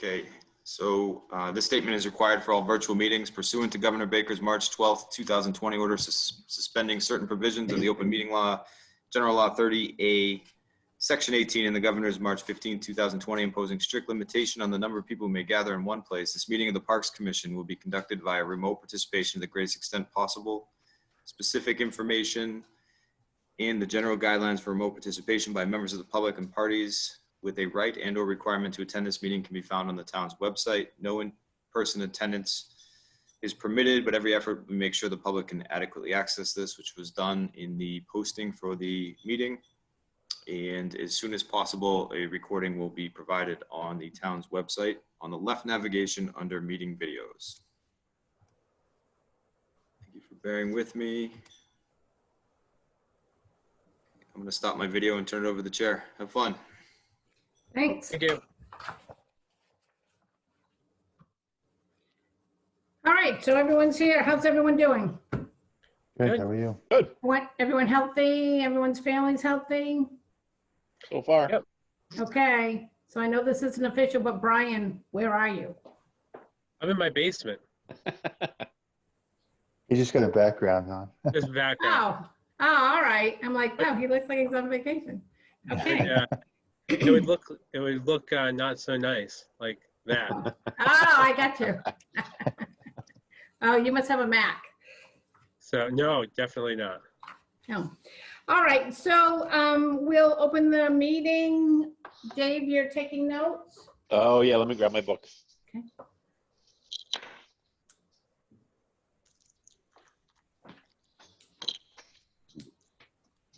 Okay, so this statement is required for all virtual meetings pursuant to Governor Baker's March 12th, 2020 order suspending certain provisions of the open meeting law, General Law 30A, Section 18, and the Governor's March 15, 2020, imposing strict limitation on the number of people who may gather in one place. This meeting of the Parks Commission will be conducted via remote participation to the greatest extent possible. Specific information and the general guidelines for remote participation by members of the public and parties with a right and/or requirement to attend this meeting can be found on the town's website. No in-person attendance is permitted, but every effort we make sure the public can adequately access this, which was done in the posting for the meeting. And as soon as possible, a recording will be provided on the town's website on the left navigation under meeting videos. Thank you for bearing with me. I'm going to stop my video and turn it over to the chair. Have fun. Thanks. Thank you. All right, so everyone's here. How's everyone doing? Good, how are you? Good. Everyone healthy? Everyone's family's healthy? So far. Yep. Okay, so I know this isn't official, but Brian, where are you? I'm in my basement. You just got a background on. Just background. Oh, all right. I'm like, oh, he looks like he's on vacation. Okay. Yeah. It would look not so nice like that. Oh, I got you. Oh, you must have a Mac. So no, definitely not. No. All right, so we'll open the meeting. Dave, you're taking notes? Oh yeah, let me grab my book. Okay.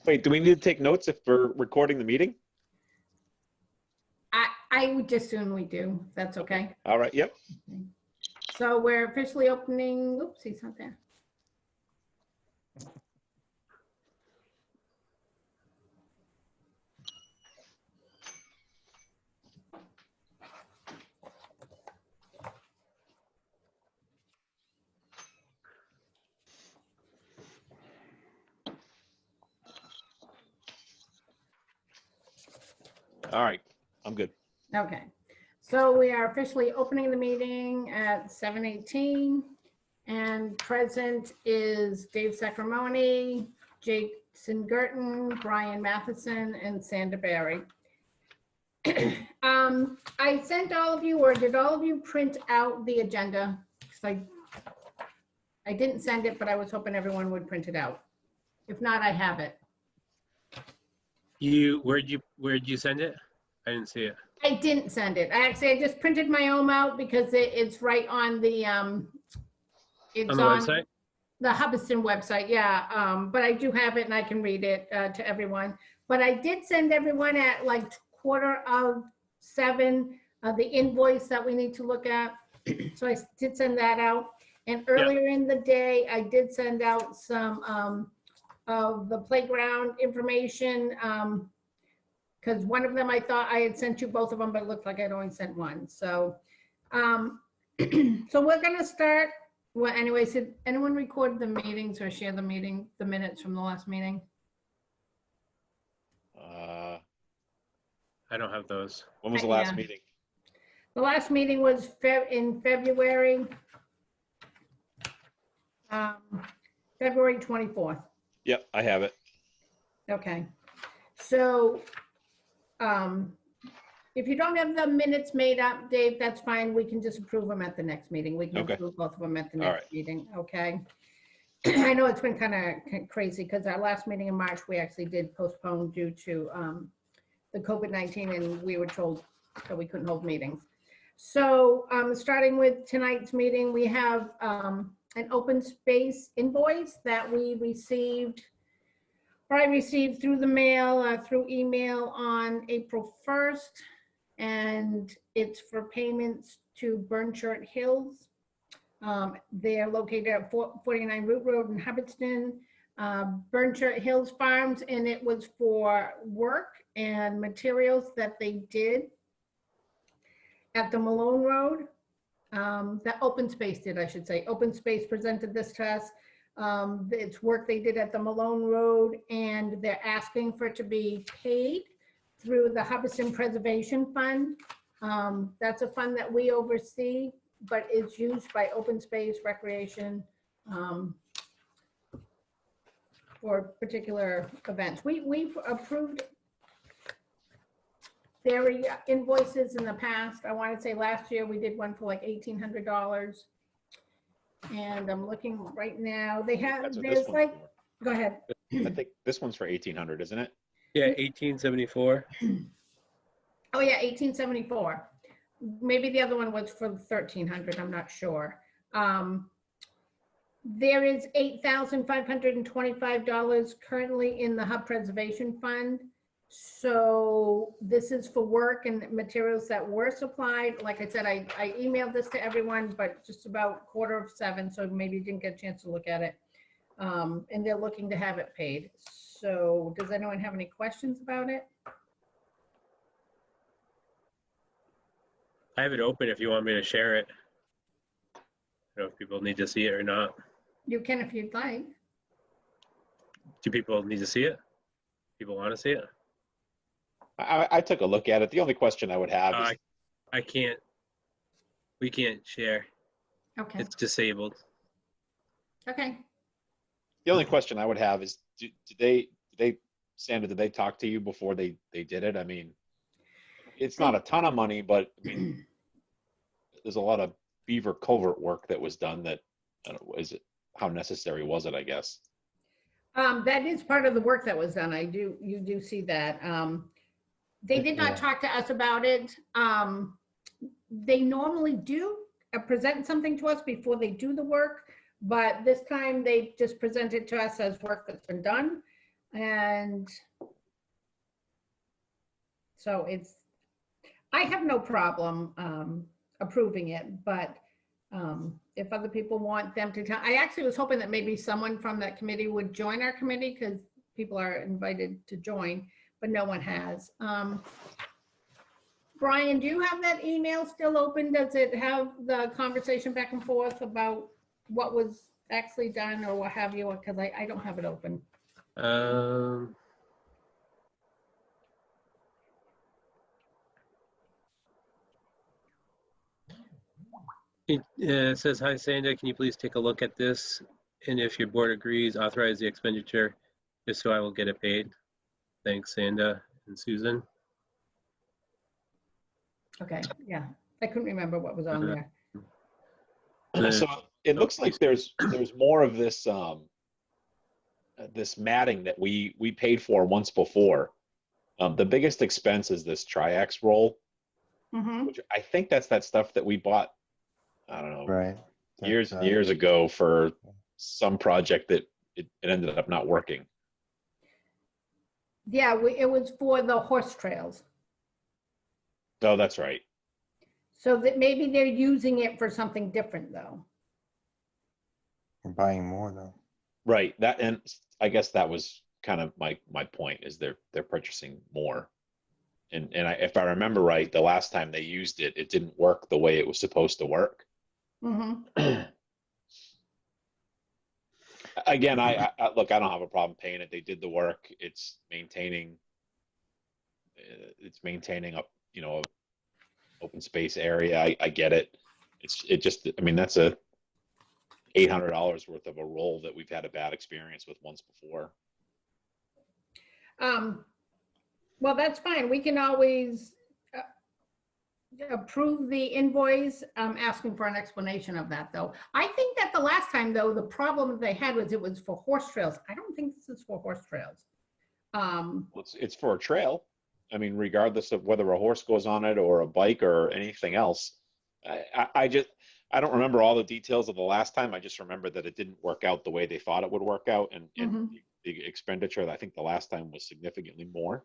Wait, do we need to take notes if we're recording the meeting? I would just assume we do. If that's okay. All right, yep. So we're officially opening. Oops, he's not there. All right, I'm good. Okay, so we are officially opening the meeting at 7:18, and present is Dave Sacramone, Jason Girton, Brian Matheson, and Sandra Barry. I sent all of you, or did all of you print out the agenda? Because I didn't send it, but I was hoping everyone would print it out. If not, I have it. Where'd you send it? I didn't see it. I didn't send it. I just printed my own out because it's right on the it's On the website? the Hubbardston website. Yeah, but I do have it and I can read it to everyone. But I did send everyone at like 6:45 the invoice that we need to look at. So I did send that out. And earlier in the day, I did send out some of the playground information. Because one of them I thought I had sent you both of them, but it looked like I'd only sent one. So, so we're gonna start. Well, anyway, did anyone record the meetings or share the minutes from the last meeting? I don't have those. When was the last Yeah. meeting? The last meeting was in February. February 24th. Yep, I have it. Okay. So, if you don't have the minutes made up, Dave, that's fine. We can just approve them at the next meeting. We can Okay. approve both of them at the All next right. meeting, okay? I know it's been kind of crazy because our last meeting in March, we actually did postpone due to the COVID-19 and we were told that we couldn't hold meetings. So starting with tonight's meeting, we have an open space invoice that we received, or I received through the mail, through email on April 1st. And it's for payments to Burnchurt Hills. They're located at 49 Root Road in Hubbardston, Burnchurt Hills Farms, and it was for work and materials that they did at the Malone Road. That open space did, I should say. Open space presented this to us. It's work they did at the Malone Road, and they're asking for it to be paid through the Hubbardston Preservation Fund. That's a fund that we oversee, but it's used by open space, recreation, for particular events. We've approved their invoices in the past. I want to say last year we did one for like $1,800. And I'm looking right now, they have, That's what this there's one's like, for. go ahead. I think this one's for 1,800, isn't it? Yeah, 1874. Oh yeah, 1874. Maybe the other one was for 1,300, I'm not sure. There is $8,525 currently in the Hub Preservation Fund. So this is for work and materials that were supplied. Like I said, I emailed this to everyone, but just about 6:45, so maybe you didn't get a chance to look at it. And they're looking to have it paid. So does anyone have any questions about it? I have it open if you want me to share it. I don't know if people need to see it or not. You can if you'd like. Do people need to see it? People want to see it? I took a look at it. The only question I would have is, I can't. We can't share. Okay, It's disabled. okay. the only question I would have is, did they, Sandra, did they talk to you before they did it? I mean, it's not a ton of money, but I mean, there's a lot of beaver culvert work that was done that, I don't know, how necessary was it, I guess? That is part of the work that was done. You do see that. They did not Yeah. talk to us about it. They normally do present something to us before they do the work, but this time they just present it to us as work that's been done. And so I have no problem approving it, but if other people want them to I actually was hoping that maybe someone from that committee would join our committee, because people are invited to join, but no one has. Brian, do you have that email still open? Does it have the conversation back and forth about what was actually done or what have you? Because I don't have it open. It says, "Hi, Sandra, can you please take a look at this? And if your board agrees, authorize the expenditure just so I will get it paid. Thanks, Sandra and Susan." Okay, yeah. I couldn't remember what was on there. So it looks like there's more of this this matting that we paid for once before. The biggest expense is this Tri-X roll, Mhm. which I think that's that stuff that we bought, I don't know, Right. years That's, and years ago for some project that it ended up not working. Yeah, it was for the horse trails. Oh, that's right. So that maybe they're using it for something different though. We're buying more though. Right. That, and I guess that was kind of my point, is they're purchasing more. And if I remember right, the last time they used it, it didn't work the way it was supposed to work. Mhm. Again, I look, I don't have a problem paying it. They did the work. It's maintaining a, open space area. I get it. I mean, that's a $800 worth of a roll that we've had a bad experience with once before. Well, that's fine. We can always approve the invoice, asking for an explanation of that though. I think that the last time though, the problem they had was it was for horse trails. I don't think this is for horse trails. It's for a trail. I mean, regardless of whether a horse goes on it or a bike or anything else. I don't remember all the details of the last time. I just remember that it didn't work out the way they thought it would work out, and the expenditure, I think the last time was significantly more.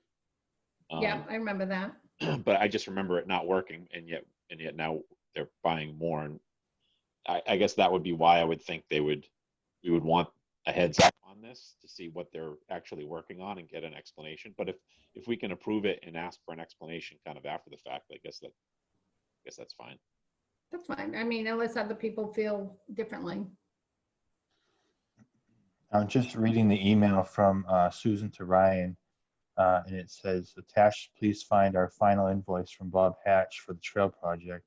Yeah, I remember that. But I just remember it not working, and yet now they're buying more. And I guess that would be why I would think we would want a heads up on this to see what they're actually working on and get an explanation. But if we can approve it and ask for an explanation kind of after the fact, I guess that's fine. That's fine. I mean, unless other people feel differently. I'm just reading the email from Susan to Ryan. And it says, attached, please find our final invoice from Bob Hatch for the trail project.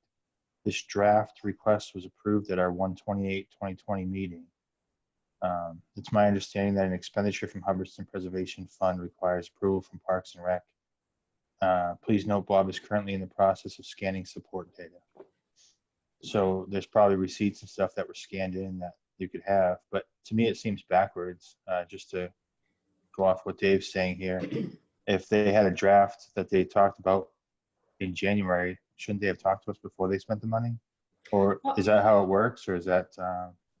This draft request was approved at our 1/28/2020 meeting. It's my understanding that an expenditure from Hubbardston Preservation Fund requires approval from Parks and Rec. Please note Bob is currently in the process of scanning support data. So there's probably receipts and stuff that were scanned in that you could have, but to me, it seems backwards, just to go off what Dave's saying here. If they had a draft that they talked about in January, shouldn't they have talked to us before they spent the money? Or is that how it works, or is that,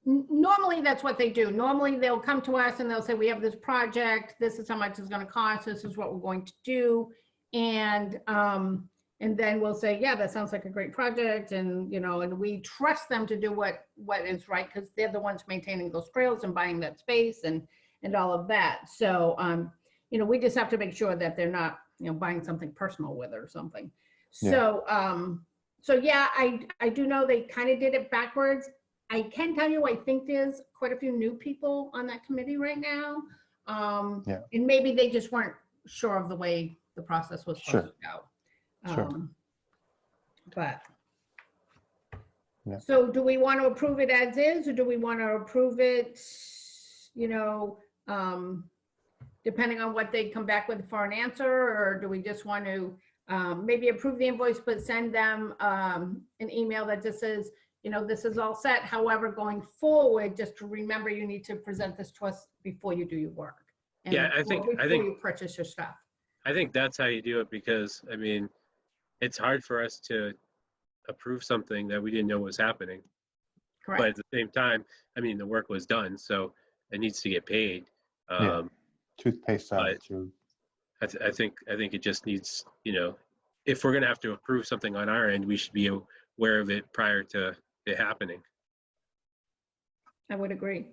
Normally, that's what they do. Normally, they'll come to us and they'll say, we have this project, this is how much it's gonna cost, this is what we're going to do. And then we'll say, yeah, that sounds like a great project, and, you know, and we trust them to do what is right, because they're the ones maintaining those trails and buying that space and all of that. So, you know, we just have to make sure that they're not, you know, buying something personal with it or something. Yeah. So yeah, I do know they kind of did it backwards. I can tell you, I think there's quite a few new people on that committee right now. Yeah. And maybe they just weren't sure of the way the process was supposed to go. Sure. But. Yeah. So do we want to approve it as is, or do we want to approve it, you know, depending on what they come back with for an answer, or do we just want to maybe approve the invoice, but send them an email that just says, you know, this is all set. However, going forward, just to remember, you need to present this to us before you do your work. And Yeah, I think before you purchase your stuff. I think that's how you do it, because I mean, it's hard for us to approve something that we didn't know was happening. Correct. But at the same time, I mean, the work was done, so it needs to get paid. Yeah. Toothpaste out but- too. I think it just needs, you know, if we're gonna have to approve something on our end, we should be aware of it prior to it happening. I would agree.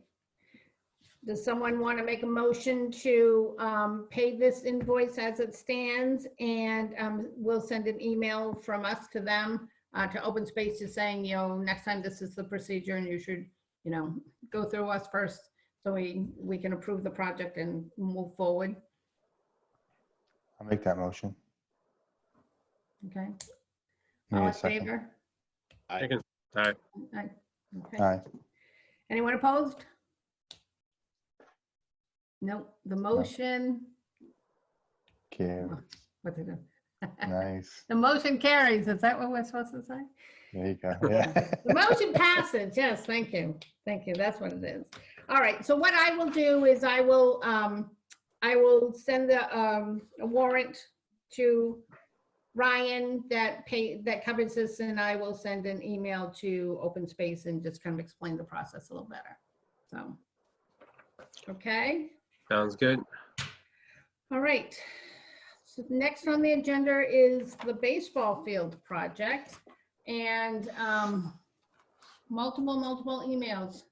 Does someone want to make a motion to pay this invoice as it stands? And we'll send an email from us to them, to Open Space, just saying, you know, next time this is the procedure and you should, you know, go through us first so we can approve the project and move forward. I'll make that motion. Okay. Give me All a in second. favor? I- Second. All right. Aye. Okay. Aye. Anyone opposed? Nope. The motion, Okay, what's it? nice. The motion carries. Is that what we're supposed to say? There you go. Yeah. The motion passes. Yes, thank you. Thank you. That's what it is. All right. So what I will do is I will send a warrant to Ryan that covers this, and I will send an email to Open Space and just kind of explain the process a little better. So, okay. Sounds good. All right. So next on the agenda is the baseball field project, and multiple emails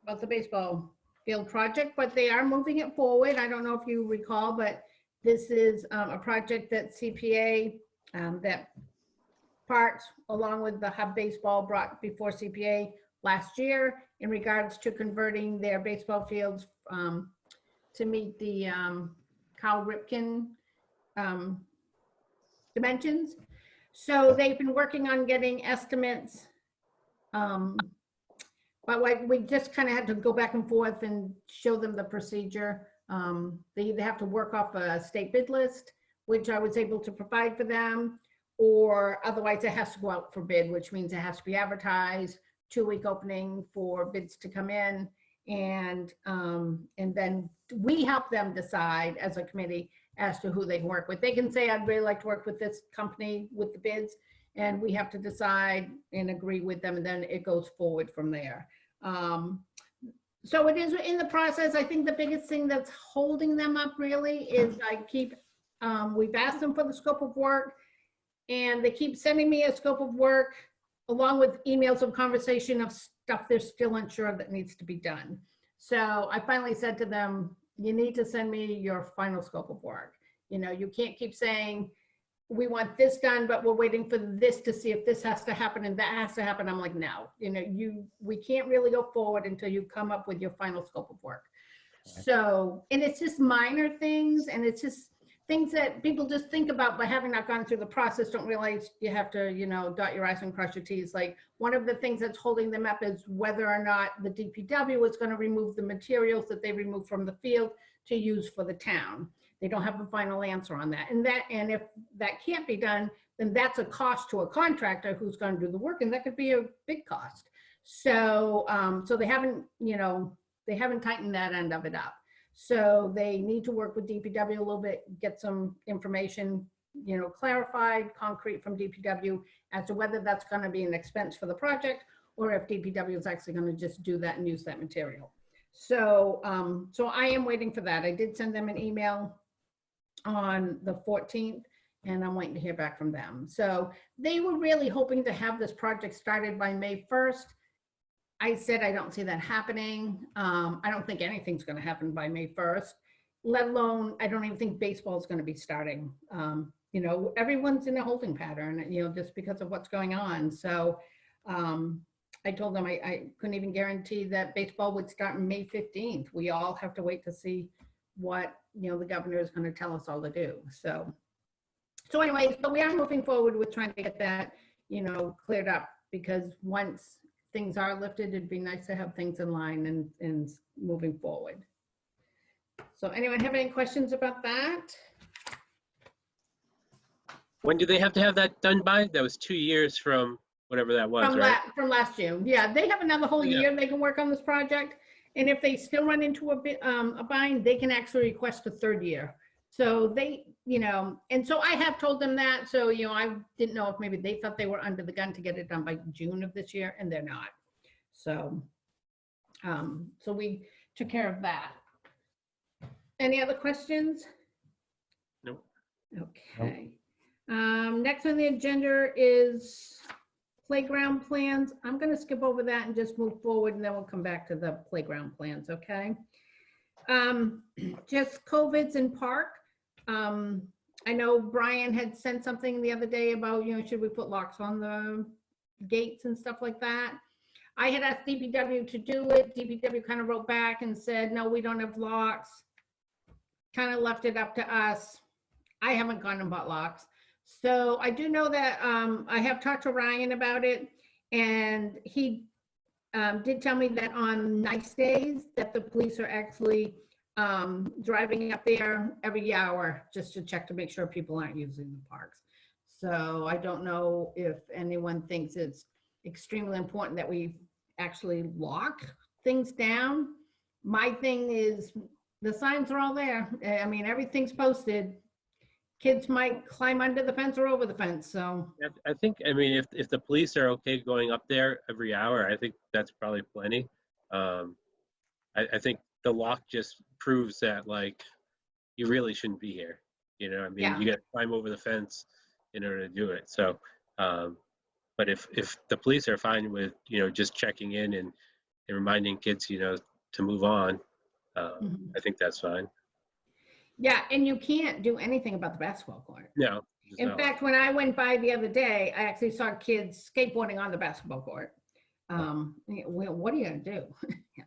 about the baseball field project, but they are moving it forward. I don't know if you recall, but this is a project that CPA, that Parks, along with the Hub Baseball, brought before CPA last year in regards to converting their baseball fields to meet the Cal Ripken dimensions. So they've been working on getting estimates. But we just kind of had to go back and forth and show them the procedure. They either have to work off a state bid list, which I was able to provide for them, or otherwise it has to go out for bid, which means it has to be advertised, 2-week opening for bids to come in. And then we help them decide as a committee as to who they can work with. They can say, I'd really like to work with this company with the bids, and we have to decide and agree with them, and then it goes forward from there. So it is in the process. I think the biggest thing that's holding them up really is we've asked them for the scope of work, and they keep sending me a scope of work along with emails of conversation of stuff they're still unsure that needs to be done. So I finally said to them, you need to send me your final scope of work. You know, you can't keep saying, we want this done, but we're waiting for this to see if this has to happen and that has to happen. I'm like, no, you know, we can't really go forward until you come up with your final scope of work. So, and it's just minor things, and it's just things that people just think about, but having not gone through the process, don't realize you have to, dot your i's and cross your t's. Like, one of the things that's holding them up is whether or not the DPW is going to remove the materials that they remove from the field to use for the town. They don't have a final answer on that. And if that can't be done, then that's a cost to a contractor who's going to do the work, and that could be a big cost. So, so they haven't tightened that end of it up. So they need to work with DPW a little bit, get some information, clarified, concrete from DPW as to whether that's going to be an expense for the project, or if DPW is actually going to just do that and use that material. So, so I am waiting for that. I did send them an email on the 14th, and I'm waiting to hear back from them. So they were really hoping to have this project started by May 1st. I said, I don't see that happening. I don't think anything's going to happen by May 1st, let alone, I don't even think baseball is going to be starting. Everyone's in a holding pattern, just because of what's going on. So I told them I couldn't even guarantee that baseball would start May 15th. We all have to wait to see what, the governor is going to tell us all to do. So anyways, but we are moving forward with trying to get that, cleared up, because once things are lifted, it'd be nice to have things in line and moving forward. So anyone have any questions about that? When do they have to have that done by? That was 2 years from whatever that was, right? From last June. Yeah, they have another whole Yeah. year they can work on this project. And if they still run into a bind, they can actually request a third year. So they, and so I have told them that. So, I didn't know if maybe they thought they were under the gun to get it done by June of this year, and they're not. So, so we took care of that. Any other questions? Nope. Okay. Next on the agenda is playground plans. I'm going to skip over that and just move forward, and then we'll come back to the playground plans, okay? Just COVIDs in park. I know Brian had sent something the other day about, should we put locks on the gates and stuff like that. I had asked DPW to do it. DPW kind of wrote back and said, no, we don't have locks. Kind of left it up to us. I haven't gone and bought locks. So I do know that I have talked to Ryan about it, and he did tell me that on nice days that the police are actually driving up there every hour just to check to make sure people aren't using the parks. So I don't know if anyone thinks it's extremely important that we actually lock things down. My thing is the signs are all there. I mean, everything's posted. Kids might climb under the fence or over the fence, so. I think, if the police are okay going up there every hour, I think that's probably plenty. I think the lock just proves that, like, you really shouldn't be here. Yeah. You got to climb over the fence in order to do it. So, but if the police are fine with, just checking in and reminding kids, to move on, I think that's fine. Yeah, and you can't do anything about the basketball court. No. In fact, when I went by the other day, I actually saw kids skateboarding on the basketball court. What are you gonna do? Yeah.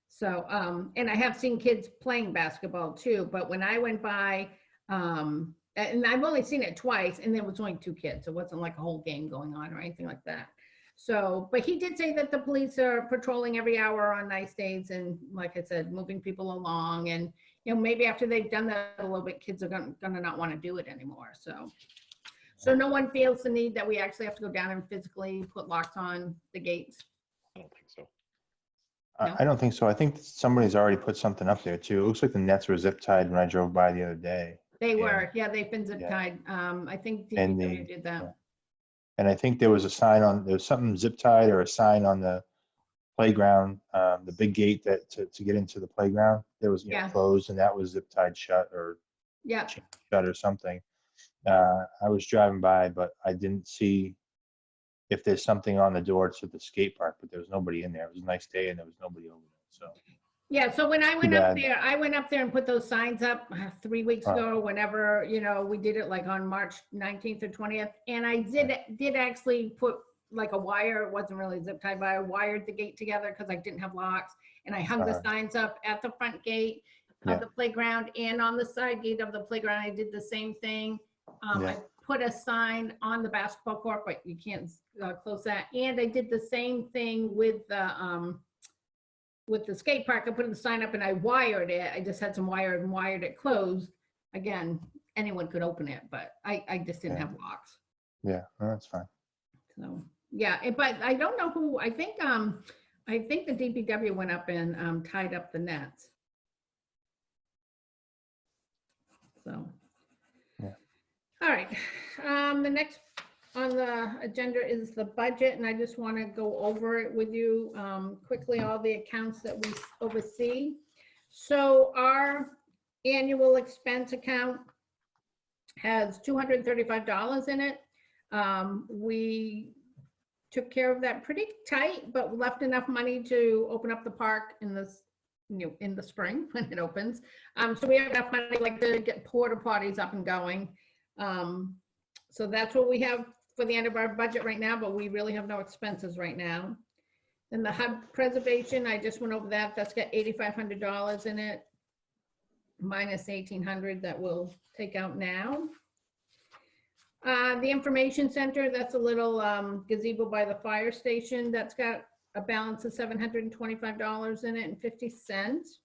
So, and I have seen kids playing basketball too, but when I went by, and I've only seen it twice, and there was only 2 kids. It wasn't like a whole game going on or anything like that. So, but he did say that the police are patrolling every hour on nice days, and like I said, moving people along, and maybe after they've done that a little bit, kids are gonna not want to do it anymore. So no one feels the need that we actually have to go down and physically put locks on the gates. I don't think so. No? I don't think so. I think somebody's already put something up there too. It looks like the nets were zip tied when I drove by the other day. They Yeah. were, yeah, they've been zip Yeah. tied. I think And DPW did that. And I think there was a sign there was something zip tied or a sign on the playground, the big gate that to get into the playground. There was Yeah. closed, and that was zip tied shut or Yeah, shut or something. I was driving by, but I didn't see if there's something on the door to the skate park, but there was nobody in there. It was a nice day and there was nobody over there. So yeah. So when I went up bad. there, I went up there and put those signs up 3 weeks ago, whenever, we did it like on March 19th or 20th. And I did actually put like a wire. It wasn't really zip tied, but I wired the gate together because I didn't have locks. And I hung the signs up at the front gate. Yeah. of the playground and on the side gate of the playground. I did the same thing. Yeah. I put a sign on the basketball court, but you can't close that. And I did the same thing with the skate park. I put the sign up and I wired it. I just had some wire and wired it closed. Again, anyone could open it, but I just didn't Yeah. have locks. Yeah, no, that's fine. So, yeah, but I don't know who, I think the DPW went up and tied up the nets. So. Yeah. All right, the next on the agenda is the budget, and I just want to go over it with you quickly, all the accounts that we oversee. So our annual expense account has $235 in it. We took care of that pretty tight, but left enough money to open up the park in this, in the spring when it opens. So we have enough money like to get porta potties up and going. So that's what we have for the end of our budget right now, but we really have no expenses right now. Then the hub preservation, I just went over that. That's got $8,500 in it, minus $1,800 that we'll take out now. The information center, that's a little gazebo by the fire station. That's got a balance of $725 in it and 50 cents.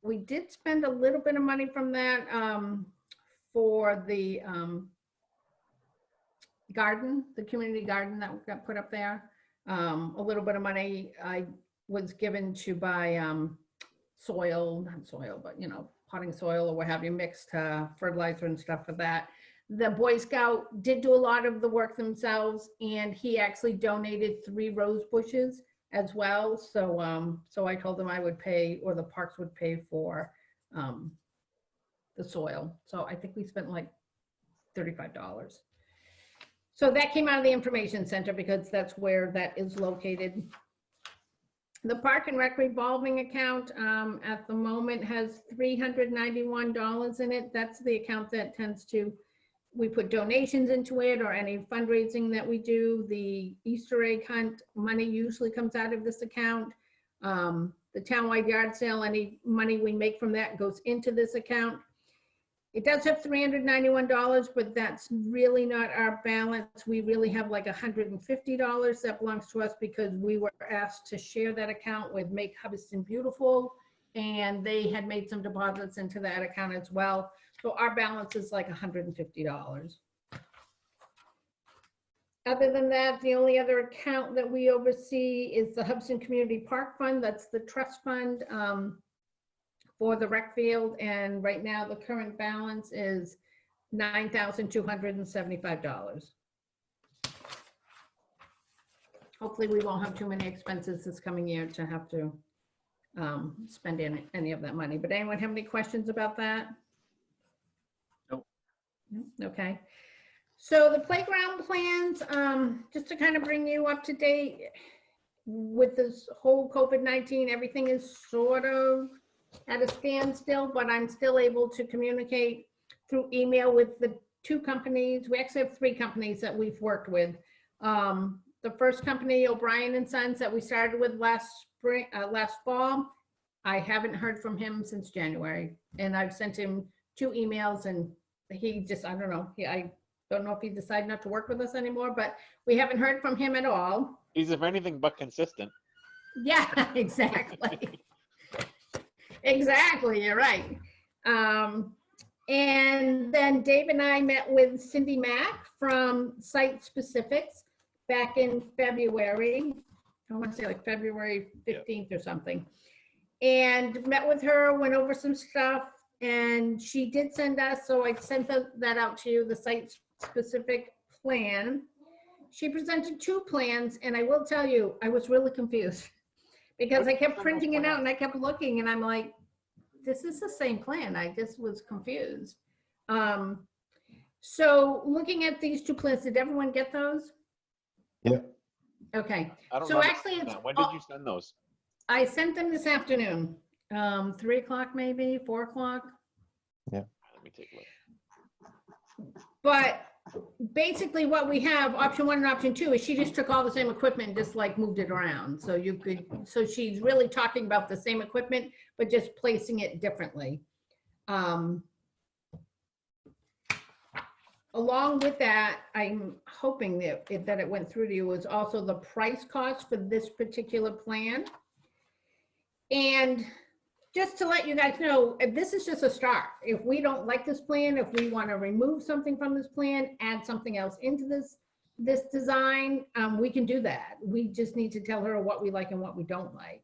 We did spend a little bit of money from that for the garden, the community garden that got put up there. A little bit of money I was given to buy soil, not soil, but potting soil or what have you, mixed fertilizer and stuff for that. The Boy Scout did do a lot of the work themselves, and he actually donated 3 rose bushes as well. So, so I told them I would pay, or the parks would pay for the soil. So I think we spent like $35. So that came out of the information center because that's where that is located. The Park and Rec revolving account at the moment has $391 in it. That's the account that tends to, we put donations into it or any fundraising that we do. The Easter egg hunt money usually comes out of this account. The townwide yard sale, any money we make from that goes into this account. It does have $391, but that's really not our balance. We really have like $150 that belongs to us because we were asked to share that account with Make Hubbardston Beautiful, and they had made some deposits into that account as well. So our balance is like $150. Other than that, the only other account that we oversee is the Hubbardston Community Park Fund. That's the trust fund for the rec field. And right now the current balance is $9,275. Hopefully we won't have too many expenses this coming year to have to spend any of that money. But anyone have any questions about that? Nope. Okay. So the playground plans, just to kind of bring you up to date with this whole COVID-19, everything is sort of at a standstill, but I'm still able to communicate through email with the 2 companies. We actually have 3 companies that we've worked with. The first company, O'Brien and Sons, that we started with last fall, I haven't heard from him since January, and I've sent him 2 emails, and he just, I don't know, I don't know if he decided not to work with us anymore, but we haven't heard from him at all. He's, if anything, but consistent. Yeah, exactly. Exactly, you're right. And then Dave and I met with Cindy Mack from Site Specifics back in February. I want to say like February 15th or something. And met with her, went over some stuff, and she did send us, so I sent that out to you, the Site Specific plan. She presented 2 plans, and I will tell you, I was really confused because I kept printing it out and I kept looking, and I'm like, this is the same plan. I just was confused. So looking at these 2 plans, did everyone get those? Yep. Okay. I don't So remember actually seeing it's that. When did you send those? I sent them this afternoon, 3 o'clock maybe, 4 o'clock. Let me take a look. But basically what we have, option 1 and option 2, is she just took all the same equipment and just like moved it around. So you could, so she's really talking about the same equipment, but just placing it differently. Along with that, I'm hoping that it went through to you, was also the price cost for this particular plan. And just to let you guys know, this is just a start. If we don't like this plan, if we want to remove something from this plan, add something else into this design, we can do that. We just need to tell her what we like and what we don't like.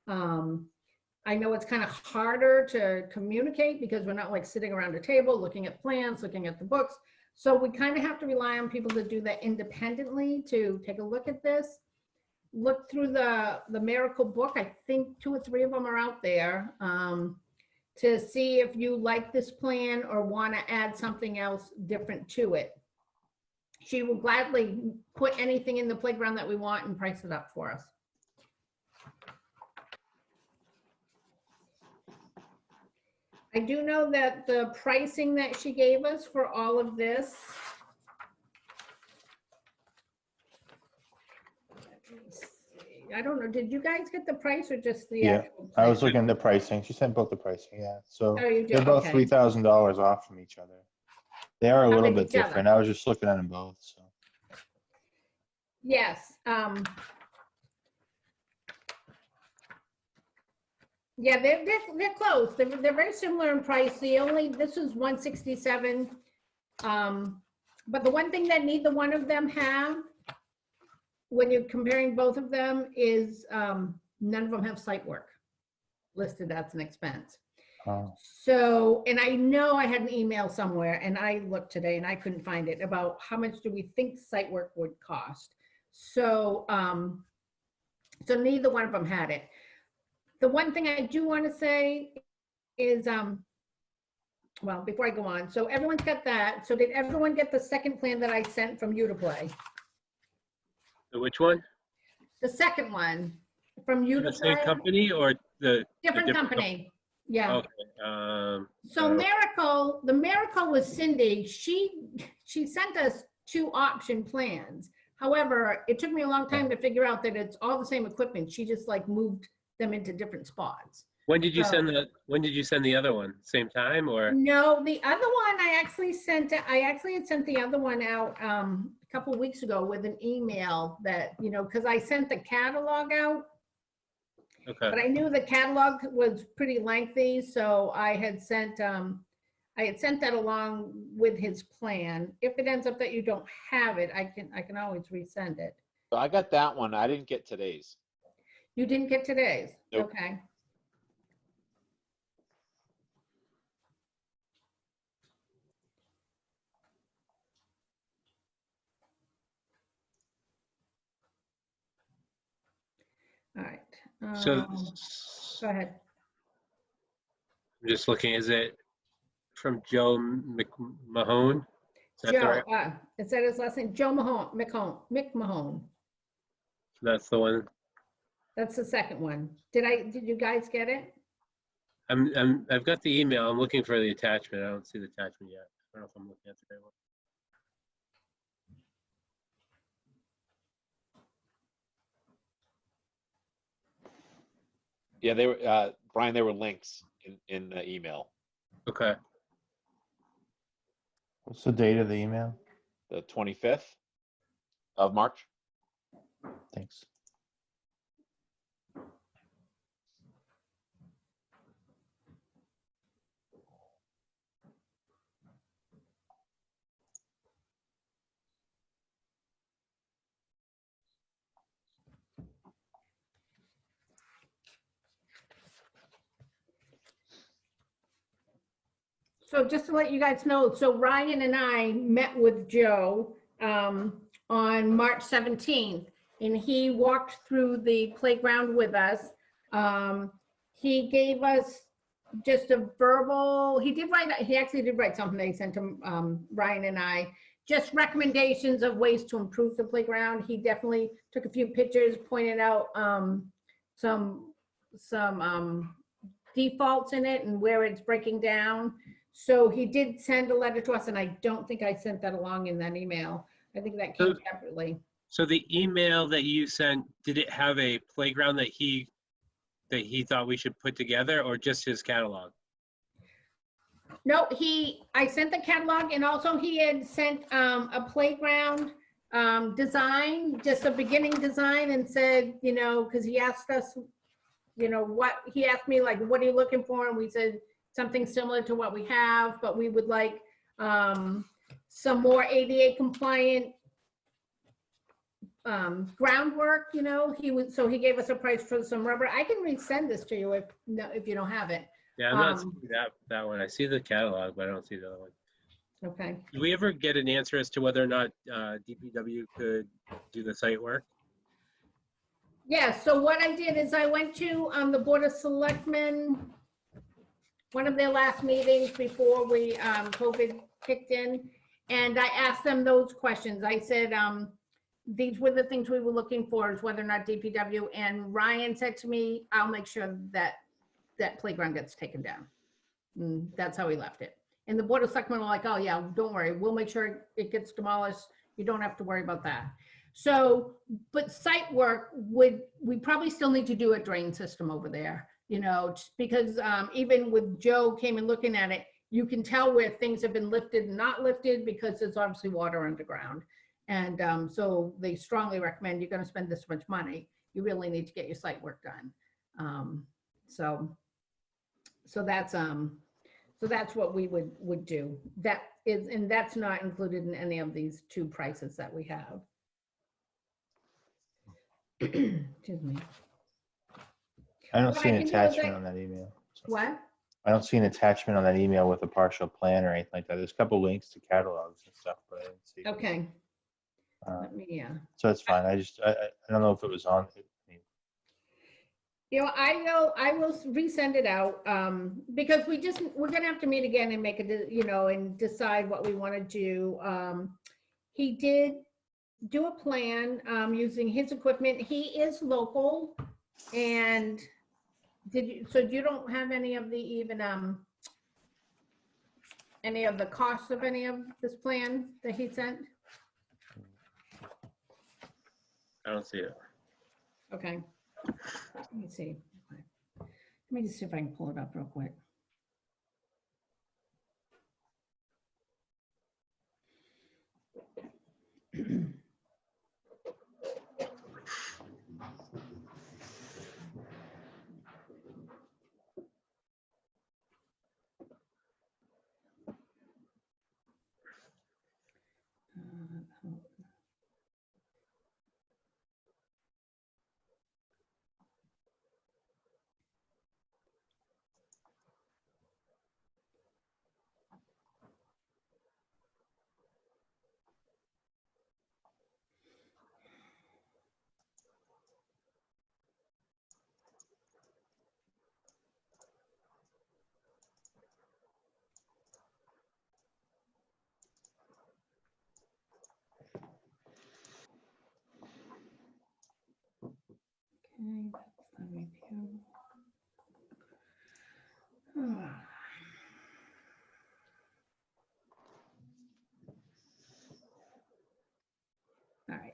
I know it's kind of harder to communicate because we're not like sitting around a table, looking at plans, looking at the books. So we kind of have to rely on people to do that independently, to take a look at this. Look through the Miracle book. I think 2 or 3 of them are out there, to see if you like this plan or want to add something else different to it. She will gladly put anything in the playground that we want and price it up for us. I do know that the pricing that she gave us for all of this, I don't know, did you guys get the price or just the? Yeah, actual I was plan? looking at the pricing. She sent both the pricing, yeah. So Oh, you they're did, both okay. $3,000 off from each other. They are a How little did bit each other? different. I was just looking at them both, so. Yes. Yeah, they're close. They're very similar in price. This is 167. But the one thing that neither one of them have, when you're comparing both of them, is none of them have site work listed as an expense. Oh. So, and I know I had an email somewhere, and I looked today and I couldn't find it, about how much do we think site work would cost. So, so neither one of them had it. The one thing I do want to say is, well, before I go on, so everyone's got that. So did everyone get the second plan that I sent from Uplay? Which one? The second one from The same Uplay, company or the different company. Yeah. Okay. So the Miracle was Cindy. She sent us 2 option plans. However, it took me a long time to figure out that it's all the same equipment. She just like moved them into different spots. When did you So- send the other one? Same time or? No, the other one I actually had sent the other one out a couple of weeks ago with an email that, you know, because I sent the catalog out, Okay. but I knew the catalog was pretty lengthy, so I had sent that along with his plan. If it ends up that you don't have it, I can always resend it. So I got that one. I didn't get today's. You didn't get today's? Nope. Okay. All right. So Go ahead. I'm just looking, is it from Joe McMahon? Is that the Joe, right? it said his last name, Joe Mick Mahone. That's the one. That's the second one. Did you guys get it? I've got the email. I'm looking for the attachment. I don't see the attachment yet. I don't know if I'm looking at the right one. Yeah, they were, Brian, there were links in the email. Okay. What's the date of the email? The 25th of March. Thanks. So just to let you guys know, so Ryan and I met with Joe on March 17th, and he walked through the playground with us. He gave us just a verbal, he actually did write something that he sent to Ryan and I, just recommendations of ways to improve the playground. He definitely took a few pictures, pointed out some defaults in it and where it's breaking down. So he did send a letter to us, and I don't think I sent that along in that email. I think that came separately. So the email that you sent, did it have a playground that he thought we should put together, or just his catalog? No, I sent the catalog, and also he had sent a playground design, just a beginning design, and said, you know, because he asked us, you know, he asked me, like, what are you looking for? And we said something similar to what we have, but we would like some more ADA compliant groundwork, you know. So he gave us a price for some rubber. I can resend this to you if you don't have it. Yeah, I'm not seeing that one. I see the catalog, but I don't see the other one. Okay. Do we ever get an answer as to whether or not DPW could do the site work? Yeah, so what I did is I went to the Board of Selectmen, one of their last meetings before COVID kicked in, and I asked them those questions. I said, these were the things we were looking for, is whether or not DPW, and Ryan said to me, I'll make sure that that playground gets taken down. And that's how he left it. And the Board of Selectmen were like, oh yeah, don't worry, we'll make sure it gets demolished. You don't have to worry about that. So, but site work we probably still need to do a drain system over there, you know, because even with Joe came and looking at it, you can tell where things have been lifted and not lifted, because there's obviously water underground. And so they strongly recommend, you're going to spend this much money, you really need to get your site work done. So that's what we would do. That is, and that's not included in any of these two prices that we have. Excuse me. I don't What see I an can do is attachment on that email. So What? I don't see an attachment on that email with a partial plan or anything like that. There's a couple links to catalogs and stuff, but I didn't see. Okay. Uh, Let me, So it's fine. I don't know if it was on. you know, I will resend it out, because we're gonna have to meet again and make you know, and decide what we want to do. He did do a plan using his equipment. He is local, and so you don't have any of the any of the costs of any of this plan that he sent? I don't see it. Okay. Let me see. Okay. Let me just see if I can pull it up real quick. Okay, that's the review. All right.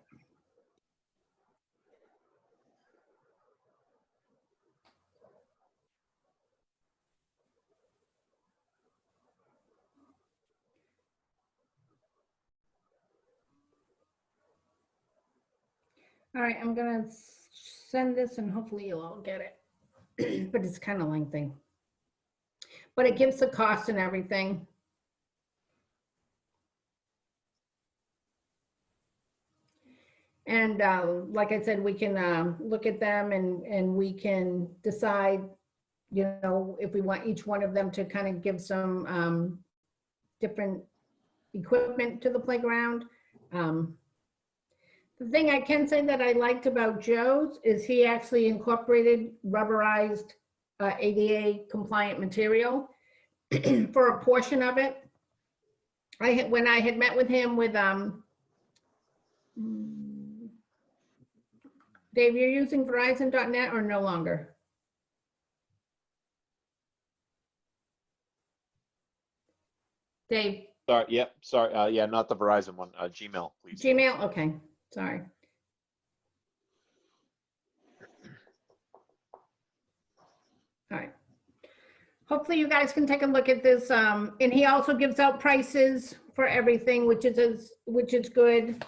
All right, I'm gonna send this and hopefully you'll all get it, but it's kind of lengthy. But it gives the cost and everything. And like I said, we can look at them and we can decide, you know, if we want each one of them to kind of give some different equipment to the playground. The thing I can say that I liked about Joe's is he actually incorporated rubberized ADA compliant material for a portion of it. When I had met with him with Dave, you're using Verizon.net or no longer? Dave, Sorry, yep, sorry, yeah, not the Verizon one, Gmail, please. Gmail? Okay, sorry. All right. Hopefully you guys can take a look at this. And he also gives out prices for everything, which is good.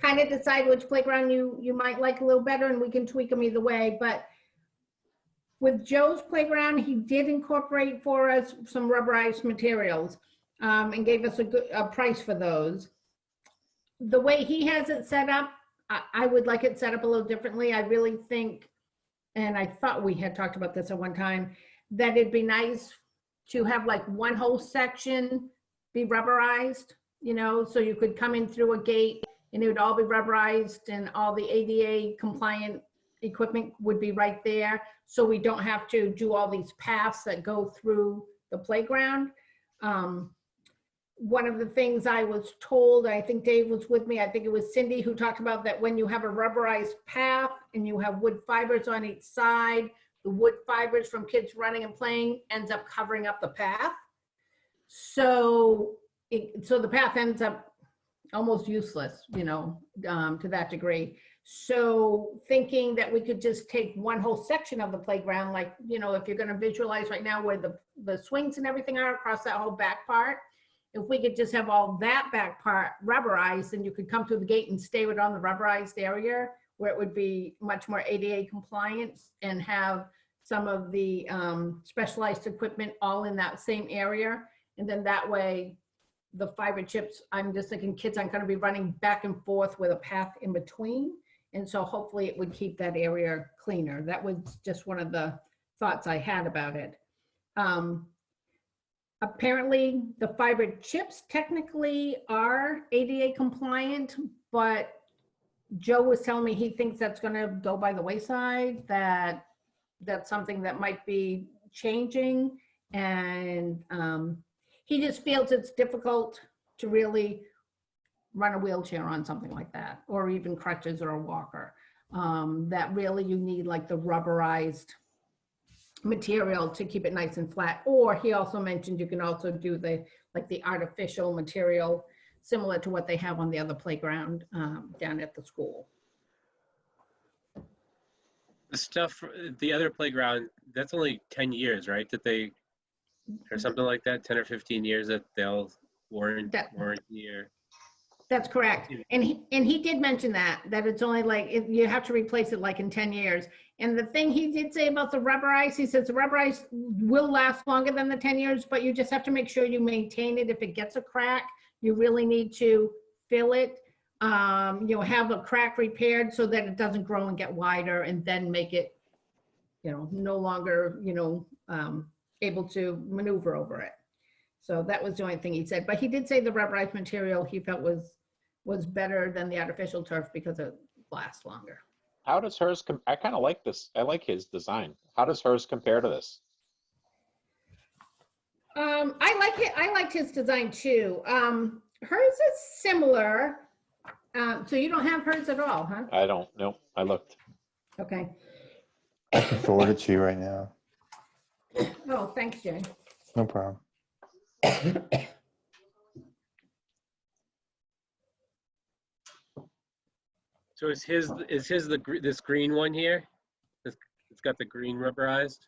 Kind of decide which playground you might like a little better, and we can tweak them either way. But with Joe's playground, he did incorporate for us some rubberized materials, and gave us a price for those. The way he has it set up, I would like it set up a little differently. I really think, and I thought we had talked about this at one time, that it'd be nice to have like one whole section be rubberized, you know, so you could come in through a gate and it would all be rubberized and all the ADA compliant equipment would be right there. So we don't have to do all these paths that go through the playground. One of the things I was told, I think Dave was with me, I think it was Cindy who talked about that when you have a rubberized path and you have wood fibers on each side, the wood fibers from kids running and playing ends up covering up the path. So the path ends up almost useless, you know, to that degree. So thinking that we could just take one whole section of the playground, like, you know, if you're going to visualize right now where the swings and everything are across that whole back part, if we could just have all that back part rubberized, then you could come through the gate and stay it on the rubberized area where it would be much more ADA compliant and have some of the specialized equipment all in that same area. And then that way, the fiber chips, I'm just thinking kids aren't going to be running back and forth with a path in between. And so hopefully it would keep that area cleaner. That was just one of the thoughts I had about it. Apparently the fiber chips technically are ADA compliant, but Joe was telling me he thinks that's going to go by the wayside, that's something that might be changing. And he just feels it's difficult to really run a wheelchair on something like that, or even crutches or a walker. That really you need like the rubberized material to keep it nice and flat. Or he also mentioned you can also do the artificial material similar to what they have on the other playground down at the school. The stuff, the other playground, that's only 10 years, right? That they, or something like that, 10 or 15 years that they'll warranty or. That's correct. And he did mention that it's only like, you have to replace it like in 10 years. And the thing he did say about the rubberized, he says the rubberized will last longer than the 10 years, but you just have to make sure you maintain it. If it gets a crack, you really need to fill it. Have a crack repaired so that it doesn't grow and get wider, and then make it, no longer, able to maneuver over it. So that was the only thing he said. But he did say the rubberized material he felt was better than the artificial turf because it lasts longer. How does hers I kind of like this. I like his design. How does hers compare to this? I like it. I liked his design too. Hers is similar. So you don't have hers at all, huh? I don't know. I looked. Okay. I can forward it to you right now. Oh, thanks, Jay. No problem. So is his this green one here? It's got the green rubberized.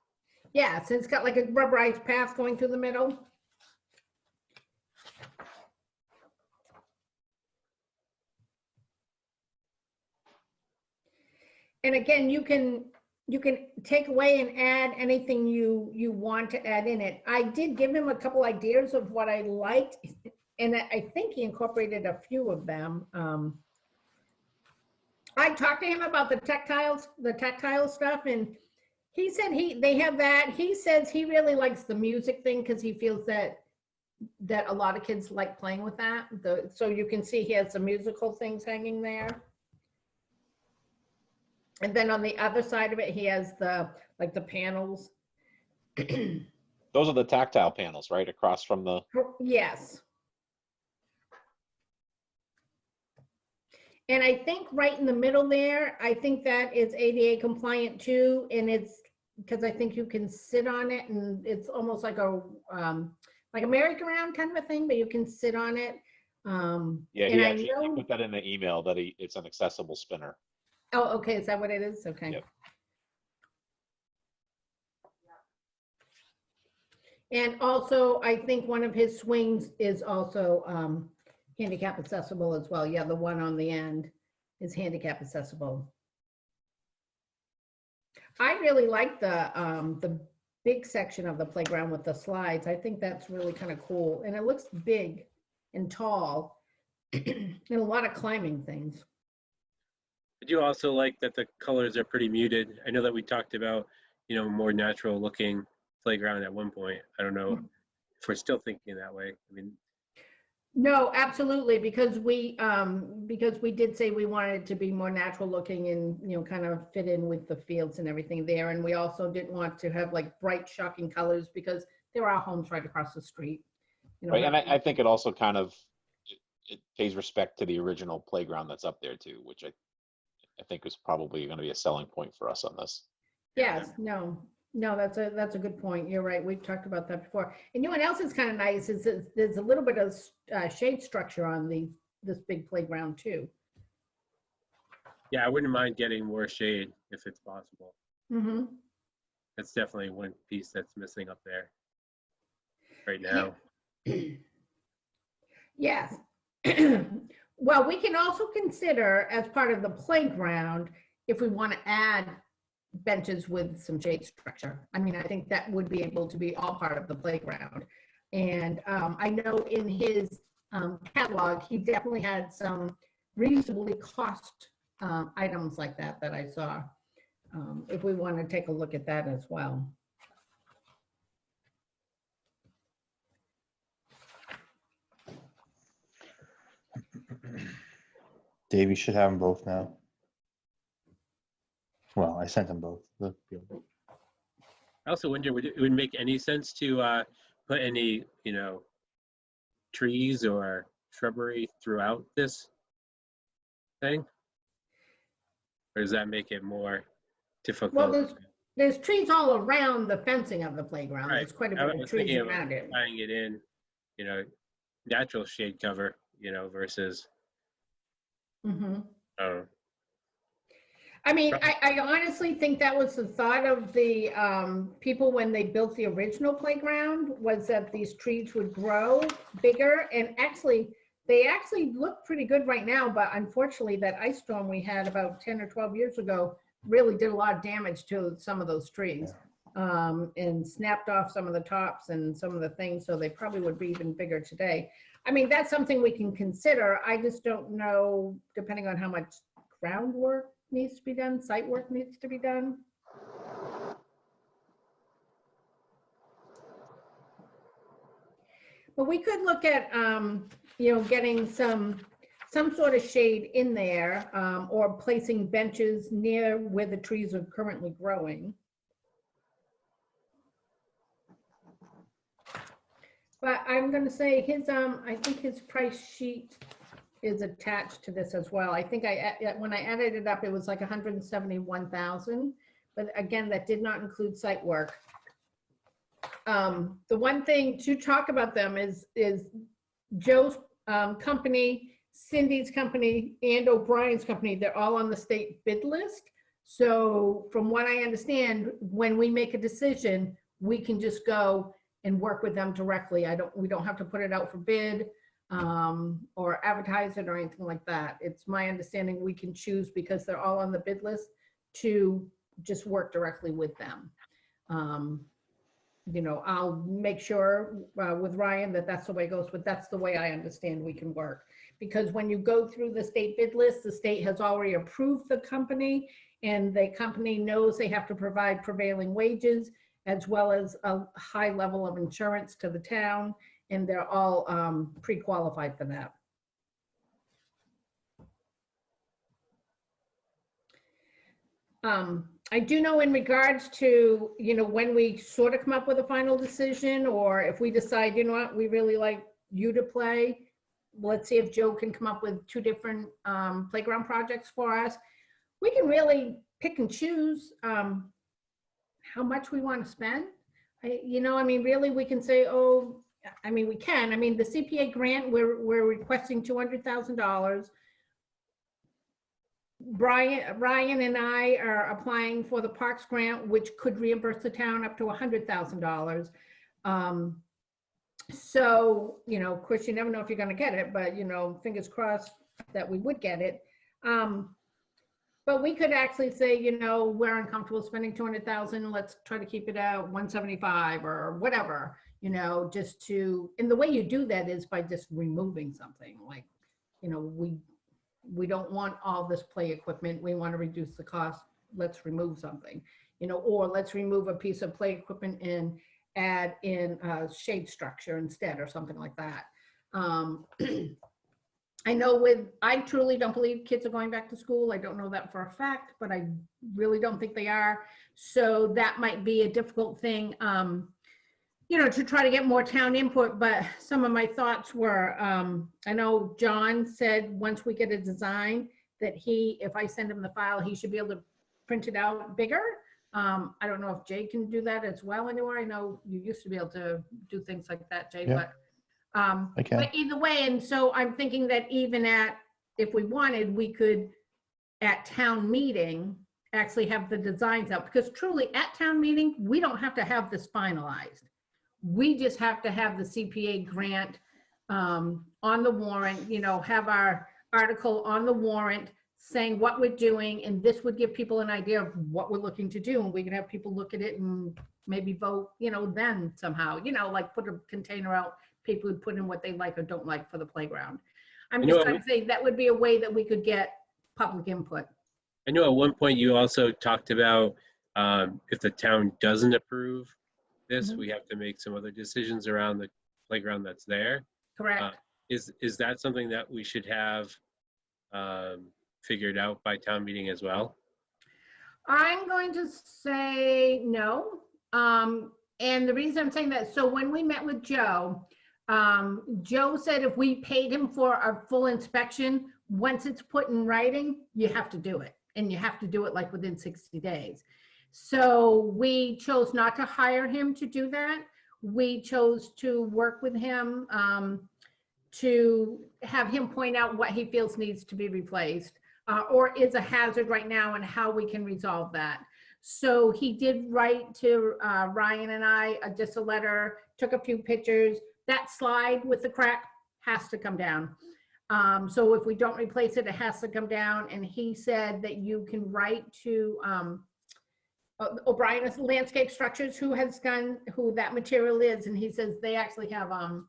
Yeah, so it's got like a rubberized path going through the middle. And again, you can take away and add anything you want to add in it. I did give him a couple ideas of what I liked, and I think he incorporated a few of them. I talked to him about the tactile stuff, and he said they have that. He says he really likes the music thing because he feels that a lot of kids like playing with that. So you can see he has some musical things hanging there. And then on the other side of it, he has the panels. Those are the tactile panels, right? Across from the. Yes. And I think right in the middle there, I think that is ADA compliant too. And it's because I think you can sit on it, and it's almost like a like a merry-go-round kind of a thing, but you can sit on it. Yeah, And he I actually he know, put that in the email that it's an accessible spinner. oh, okay, is that what it is? Okay. Yep. And also, I think one of his swings is also handicap accessible as well. Yeah, the one on the end is handicap accessible. I really like the big section of the playground with the slides. I think that's really kind of cool, and it looks big and tall, and a lot of climbing things. I do also like that the colors are pretty muted. I know that we talked about, more natural looking playground at one point. I don't know if we're still thinking that way. I mean, No, absolutely, because we did say we wanted it to be more natural looking and, kind of fit in with the fields and everything there. And we also didn't want to have like bright, shocking colors because there are homes right across the street. Right, and I think it also kind of it pays respect to the original playground that's up there too, which I think is probably going to be a selling point for us on this. Yes, no, that's a good point. You're right. We've talked about that before. And what else is kind of nice is that there's a little bit of shade structure on this big playground too. yeah, I wouldn't mind getting more shade if it's possible. Mm-hmm. That's definitely one piece that's missing up there right now. Yes. Well, we can also consider as part of the playground if we want to add benches with some shade structure. I mean, I think that would be able to be all part of the playground. And I know in his catalog, he definitely had some reasonably cost items like that I saw. If we want to take a look at that as well. Dave, you should have them both now. Well, I sent them both. I also wonder, would it make any sense to put any, trees or shrubbery throughout this thing? Or does that make it more difficult? Well, there's trees all around the fencing of the playground. Right. There's quite a I bit of was trees thinking of around it. tying it in, natural shade cover, versus, Mhm. oh, I mean, I honestly think that was the thought of the people when they built the original playground, was that these trees would grow bigger, and they actually look pretty good right now, but unfortunately that ice storm we had about 10 or 12 years ago really did a lot of damage to some of those trees, and snapped off some of the tops and some of the things, so they probably would be even bigger today. I mean, that's something we can consider. I just don't know, depending on how much groundwork needs to be done, site work needs to be done. But we could look at, getting some sort of shade in there, or placing benches near where the trees are currently growing. But I'm gonna say his, I think his price sheet is attached to this as well. I think when I added it up, it was like 171,000, but again, that did not include site work. The one thing to talk about them is Joe's company, Cindy's company, and O'Brien's company. They're all on the state bid list. So from what I understand, when we make a decision, we can just go and work with them directly. We don't have to put it out for bid or advertise it or anything like that. It's my understanding we can choose, because they're all on the bid list, to just work directly with them. I'll make sure with Ryan that that's the way it goes, but that's the way I understand we can work. Because when you go through the state bid list, the state has already approved the company, and the company knows they have to provide prevailing wages as well as a high level of insurance to the town, and they're all pre-qualified for that. I do know in regards to, when we sort of come up with a final decision, or if we decide, you know what, we really like you to play, let's see if Joe can come up with 2 different playground projects for us. We can really pick and choose how much we want to spend. Really, we can say, oh, I mean, we can. I mean, the CPA grant, we're requesting $200,000. Ryan and I are applying for the Parks grant, which could reimburse the town up to $100,000. So, you know, of course, you never know if you're gonna get it, but, you know, fingers crossed that we would get it. But we could actually say, you know, we're uncomfortable spending 200,000, let's try to keep it at 175 or whatever, you know, just to, and the way you do that is by just removing something, like, you know, we don't want all this play equipment, we want to reduce the cost, let's remove something, you know, or let's remove a piece of play equipment and add in a shade structure instead or something like that. I know I truly don't believe kids are going back to school. I don't know that for a fact, but I really don't think they are. So that might be a difficult thing, you know, to try to get more town input. But some of my thoughts were, I know John said once we get a design that if I send him the file, he should be able to print it out bigger. I don't know if Jay can do that as well anywhere. I know you used to be able to do things like that, Jay, Yeah. but I can. but either way, and so I'm thinking that even if we wanted, we could at town meeting actually have the designs out, because truly at town meeting, we don't have to have this finalized. We just have to have the CPA grant on the warrant, you know, have our article on the warrant saying what we're doing, and this would give people an idea of what we're looking to do, and we can have people look at it and maybe vote, you know, then somehow, you know, like put a container out, people would put in what they like or don't like for the playground. I'm just trying to say that would be a way that we could get public input. I know at one point you also talked about if the town doesn't approve this, we have to make some other decisions around the playground that's there. Correct. Is that something that we should have figured out by town meeting as well? I'm going to say no. And the reason I'm saying that, so when we met with Joe, Joe said if we paid him for a full inspection, once it's put in writing, you have to do it. And you have to do it like within 60 days. So we chose not to hire him to do that. We chose to work with him to have him point out what he feels needs to be replaced or is a hazard right now and how we can resolve that. So he did write to Ryan and I just a letter, took a few pictures. That slide with the crack has to come down. So if we don't replace it, it has to come down. And he said that you can write to O'Brien's Landscape Structures, who that material is. And he says they actually have, I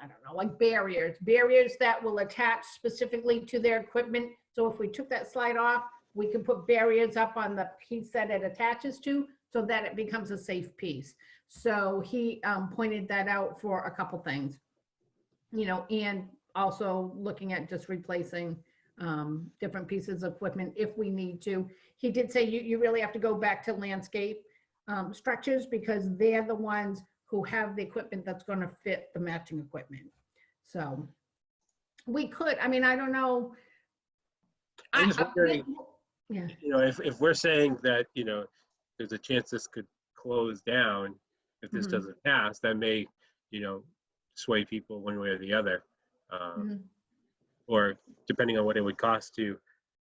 don't know, like barriers that will attach specifically to their equipment. So if we took that slide off, we can put barriers up on the piece that it attaches to so that it becomes a safe piece. So he pointed that out for a couple things, you know, and also looking at just replacing different pieces of equipment if we need to. He did say you really have to go back to Landscape Structures because they're the ones who have the equipment that's going to fit the matching equipment. So we could, I mean, I don't know. I'm just wondering, yeah. you know, if we're saying that, you know, there's a chance this could close down if this doesn't pass, that may, you know, sway people one way or the other. Or depending on what it would cost to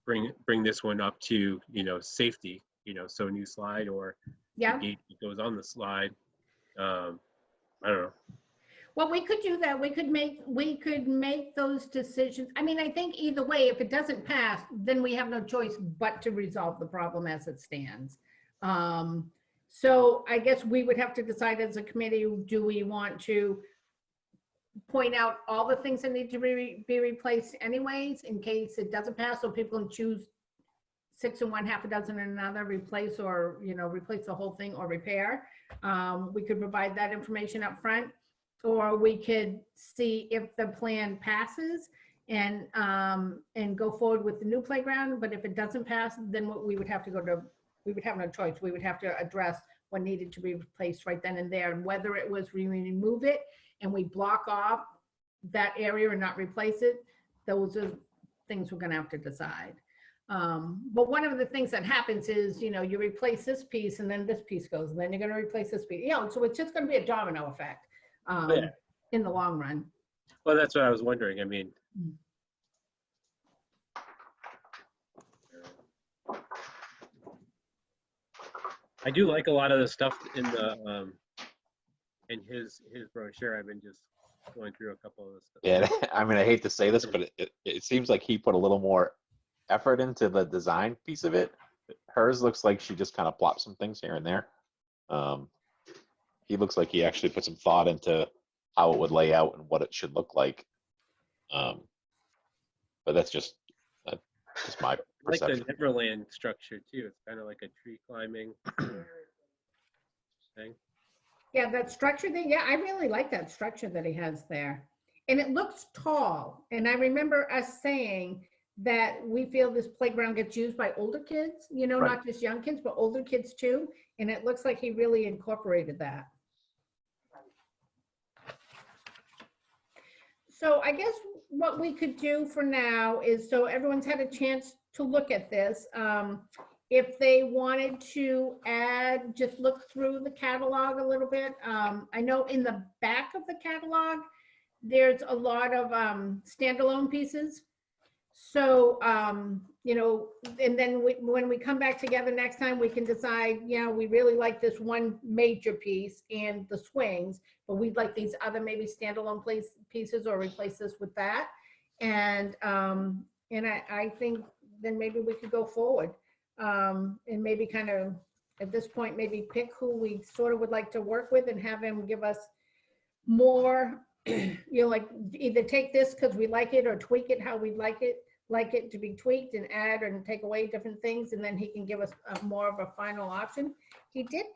bring this one up to, you know, safety, you know, so a new slide or Yeah. the gate that goes on the slide. I don't know. Well, we could do that. We could make those decisions. I mean, I think either way, if it doesn't pass, then we have no choice but to resolve the problem as it stands. So I guess we would have to decide as a committee, do we want to point out all the things that need to be replaced anyways, in case it doesn't pass, so people can choose 6 in one, half a dozen in another, replace or, you know, replace the whole thing or repair. We could provide that information up front, or we could see if the plan passes and go forward with the new playground. But if it doesn't pass, then what we would have to we would have no choice. We would have to address what needed to be replaced right then and there, and whether it was we remove it and we block off that area and not replace it. Those are things we're going to have to decide. But one of the things that happens is, you know, you replace this piece and then this piece goes, and then you're going to replace this piece. You know, so it's just going to be a domino effect. Yeah. in the long run. Well, that's what I was wondering. I mean, I do like a lot of the stuff in the in his brochure. I've been just going through a couple of the stuff. Yeah, I mean, I hate to say this, but it seems like he put a little more effort into the design piece of it. Hers looks like she just kind of plopped some things here and there. He looks like he actually put some thought into how it would lay out and what it should look like. But that's just my I like the perception. Neverland structure too. It's kind of like a tree climbing thing. Yeah, that structure thing, yeah, I really like that structure that he has there. And it looks tall. And I remember us saying that we feel this playground gets used by older kids, you know, Right. not just young kids, but older kids too. And it looks like he really incorporated that. So I guess what we could do for now is, so everyone's had a chance to look at this. If they wanted to add, just look through the catalog a little bit. I know in the back of the catalog, there's a lot of standalone pieces. So, you know, and then when we come back together next time, we can decide, you know, we really like this one major piece and the swings, but we'd like these other maybe standalone pieces or replace this with that. And I think then maybe we could go forward. And maybe kind of at this point, maybe pick who we sort of would like to work with and have him give us more, you know, like either take this because we like it or tweak it how we'd like it to be tweaked and add and take away different things. And then he can give us more of a final option. He did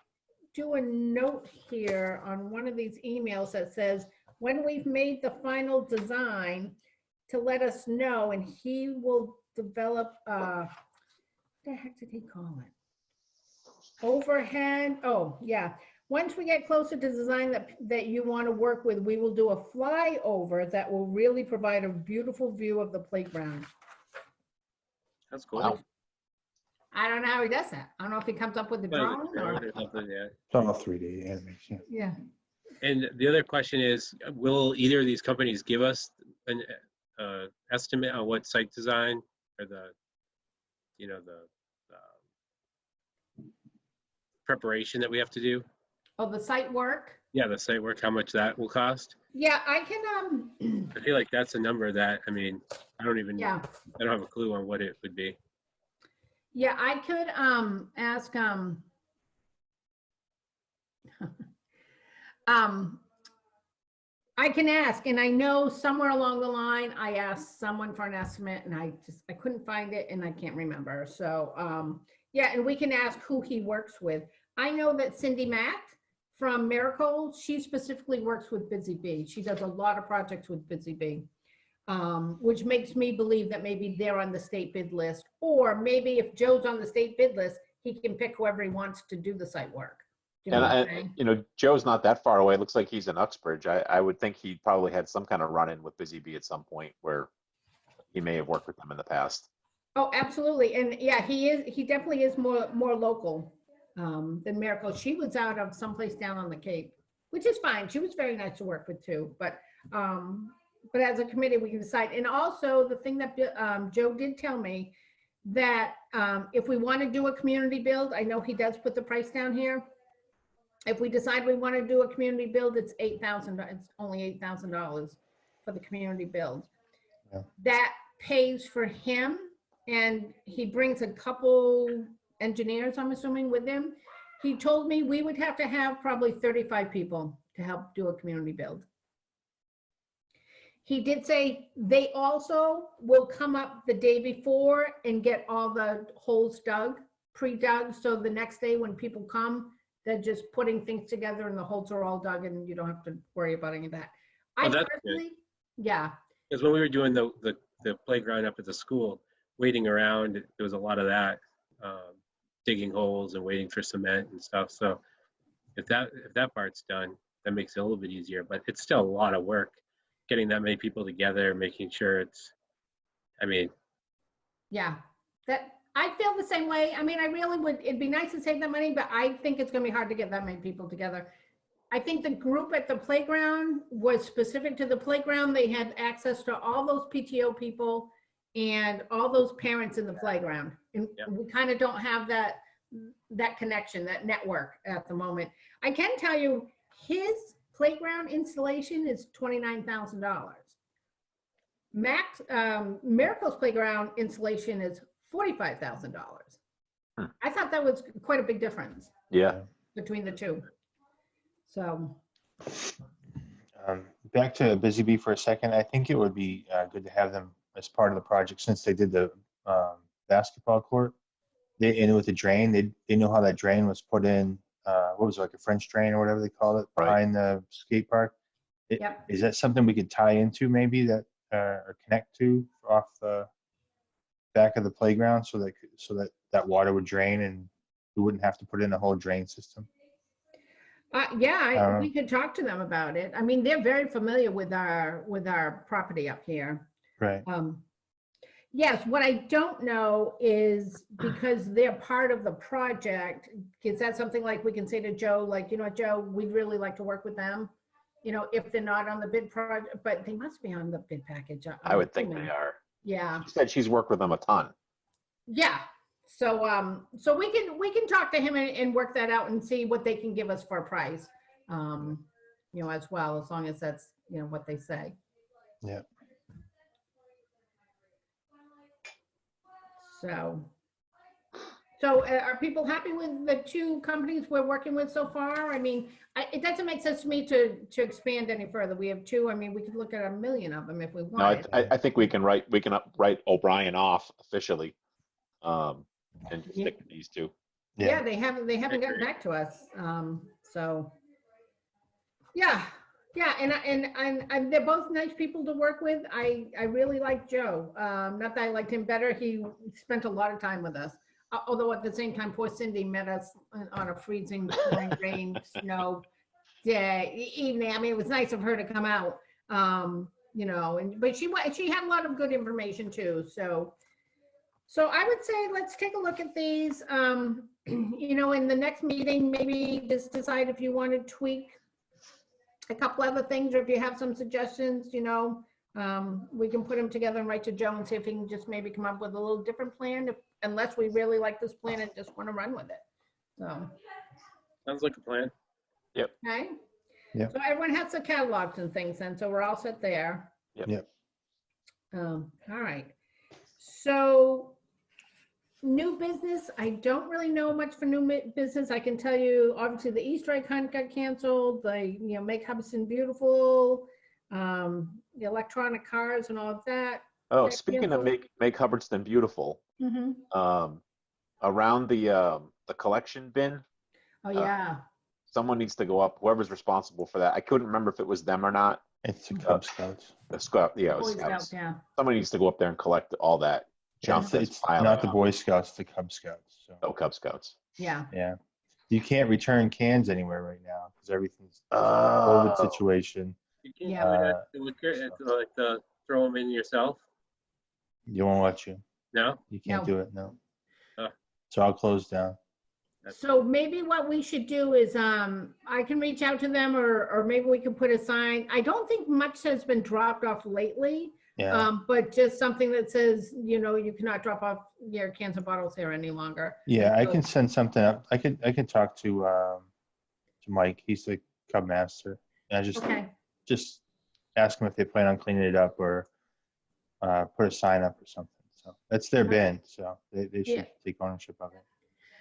do a note here on one of these emails that says, when we've made the final design, to let us know, and he will develop, what the heck did he call it? Overhead, oh, yeah. Once we get closer to design that you want to work with, we will do a flyover that will really provide a beautiful view of the playground. That's cool. Wow. I don't know how he does that. I don't know if he comes up with the drone or, Or something, yeah. It's all 3D animation. yeah. And the other question is, will either of these companies give us an estimate on what site design or the, you know, the preparation that we have to do? Oh, the site work? Yeah, the site work, how much that will cost? Yeah, I can, I feel like that's a number that, I mean, I don't even, yeah. I don't have a clue on what it would be. Yeah, I could ask I can ask, and I know somewhere along the line I asked someone for an estimate and I couldn't find it and I can't remember. So yeah, and we can ask who he works with. I know that Cindy Mack from Miracle, she specifically works with Busy Bee. She does a lot of projects with Busy Bee. Which makes me believe that maybe they're on the state bid list, or maybe if Joe's on the state bid list, he can pick whoever he wants to do the site work. You know what I'm saying? You know, Joe's not that far away. It looks like he's in Uxbridge. I would think he probably had some kind of run-in with Busy Bee at some point where he may have worked with them in the past. Oh, absolutely. And yeah, he definitely is more local than Miracle. She was out of someplace down on the Cape, which is fine. She was very nice to work with too, but as a committee, we can decide. And also the thing that Joe did tell me that if we want to do a community build, I know he does put the price down here. If we decide we want to do a community build, it's $8,000. It's only $8,000 for the community build. Yeah. That pays for him, and he brings a couple engineers, I'm assuming, with him. He told me we would have to have probably 35 people to help do a community build. He did say they also will come up the day before and get all the holes dug, pre-dug. So the next day when people come, they're just putting things together and the holes are all dug and you don't have to worry about any of that. Oh, I that's personally, yeah. Because when we were doing the playground up at the school, waiting around, there was a lot of that, digging holes and waiting for cement and stuff. So if that part's done, that makes it a little bit easier, but it's still a lot of work getting that many people together, making sure it's, I mean. Yeah, that I feel the same way. I mean, I really would, it'd be nice to save that money, but I think it's gonna be hard to get that many people together. I think the group at the playground was specific to the playground. They had access to all those PTO people and all those parents in the playground. And Yeah. we kind of don't have that connection, that network at the moment. I can tell you, his playground installation is $29,000. Max Miracle's playground installation is $45,000. Hmm. I thought that was quite a big difference Yeah. between the two. So, Back to Busy Bee for a second. I think it would be good to have them as part of the project since they did the basketball court. And with the drain, they know how that drain was put in. What was it, like a French drain or whatever they call it, Right. behind the skate park? Yep. Is that something we could tie into maybe that or connect to off the back of the playground so that water would drain and we wouldn't have to put in a whole drain system? we could talk to them about it. I mean, they're very familiar with our property up here. Right. Yes, what I don't know is because they're part of the project, is that something like we can say to Joe, like, you know, Joe, we'd really like to work with them, you know, if they're not on the bid project, but they must be on the bid package. I would think assuming. they are. Yeah, She said she's worked with them a ton. yeah. So we can talk to him and work that out and see what they can give us for a price, you know, as well, as long as that's, you know, what they say. Yeah. So are people happy with the two companies we're working with so far? I mean, it doesn't make sense to me to expand any further. We have two. I mean, we could look at 1 million of them if we No, wanted. I think we can write O'Brien off officially, and just stick with these two. Yeah, they haven't gotten back to us. So yeah, and they're both nice people to work with. I really like Joe. Not that I liked him better. He spent a lot of time with us. Although at the same time, poor Cindy met us on a freezing rain, snow day, evening. I mean, it was nice of her to come out, you know, but she had a lot of good information too. So I would say, let's take a look at these, you know, in the next meeting, maybe just decide if you want to tweak a couple other things, or if you have some suggestions, you know, we can put them together and write to Joe and see if he can just maybe come up with a little different plan, unless we really like this plan and just want to run with it. So, Sounds like a plan. okay. Yep. So everyone has the catalogs and things then, so we're all set there. Yep. All right. So new business, I don't really know much for new business. I can tell you, obviously, the Easter egg hunt got canceled. You know, Make Hubbardston Beautiful, the electronic cars and all of that. Oh, Got speaking of canceled. make Hubbardston beautiful, around the collection bin, Oh, yeah. someone needs to go up. Whoever's responsible for that, I couldn't remember if it was them or not. It's the Cub Scouts. The scout, yeah, it was Boy Scouts. Scouts, yeah. Somebody needs to go up there and collect all that junk that's It's piling not the up. Boy Scouts, the Cub Scouts. So, Oh, Cub Scouts. Yeah. yeah. You can't return cans anywhere right now because everything's Oh. COVID situation. You can't Yeah. do it at the liquor, like throw them in yourself. You won't let you. No? You can't No. do it. No. Huh. It's all closed down. So maybe what we should do is, I can reach out to them, or maybe we can put a sign. I don't think much has been dropped off lately, Yeah. but just something that says, you know, you cannot drop off your cans and bottles here any longer. Yeah, I So- can send something up. I could talk to Mike. He's the Cub Master. And I just ask him if they plan on cleaning it up or put a sign up or something. So that's their bin. So they should Yeah. take ownership of it.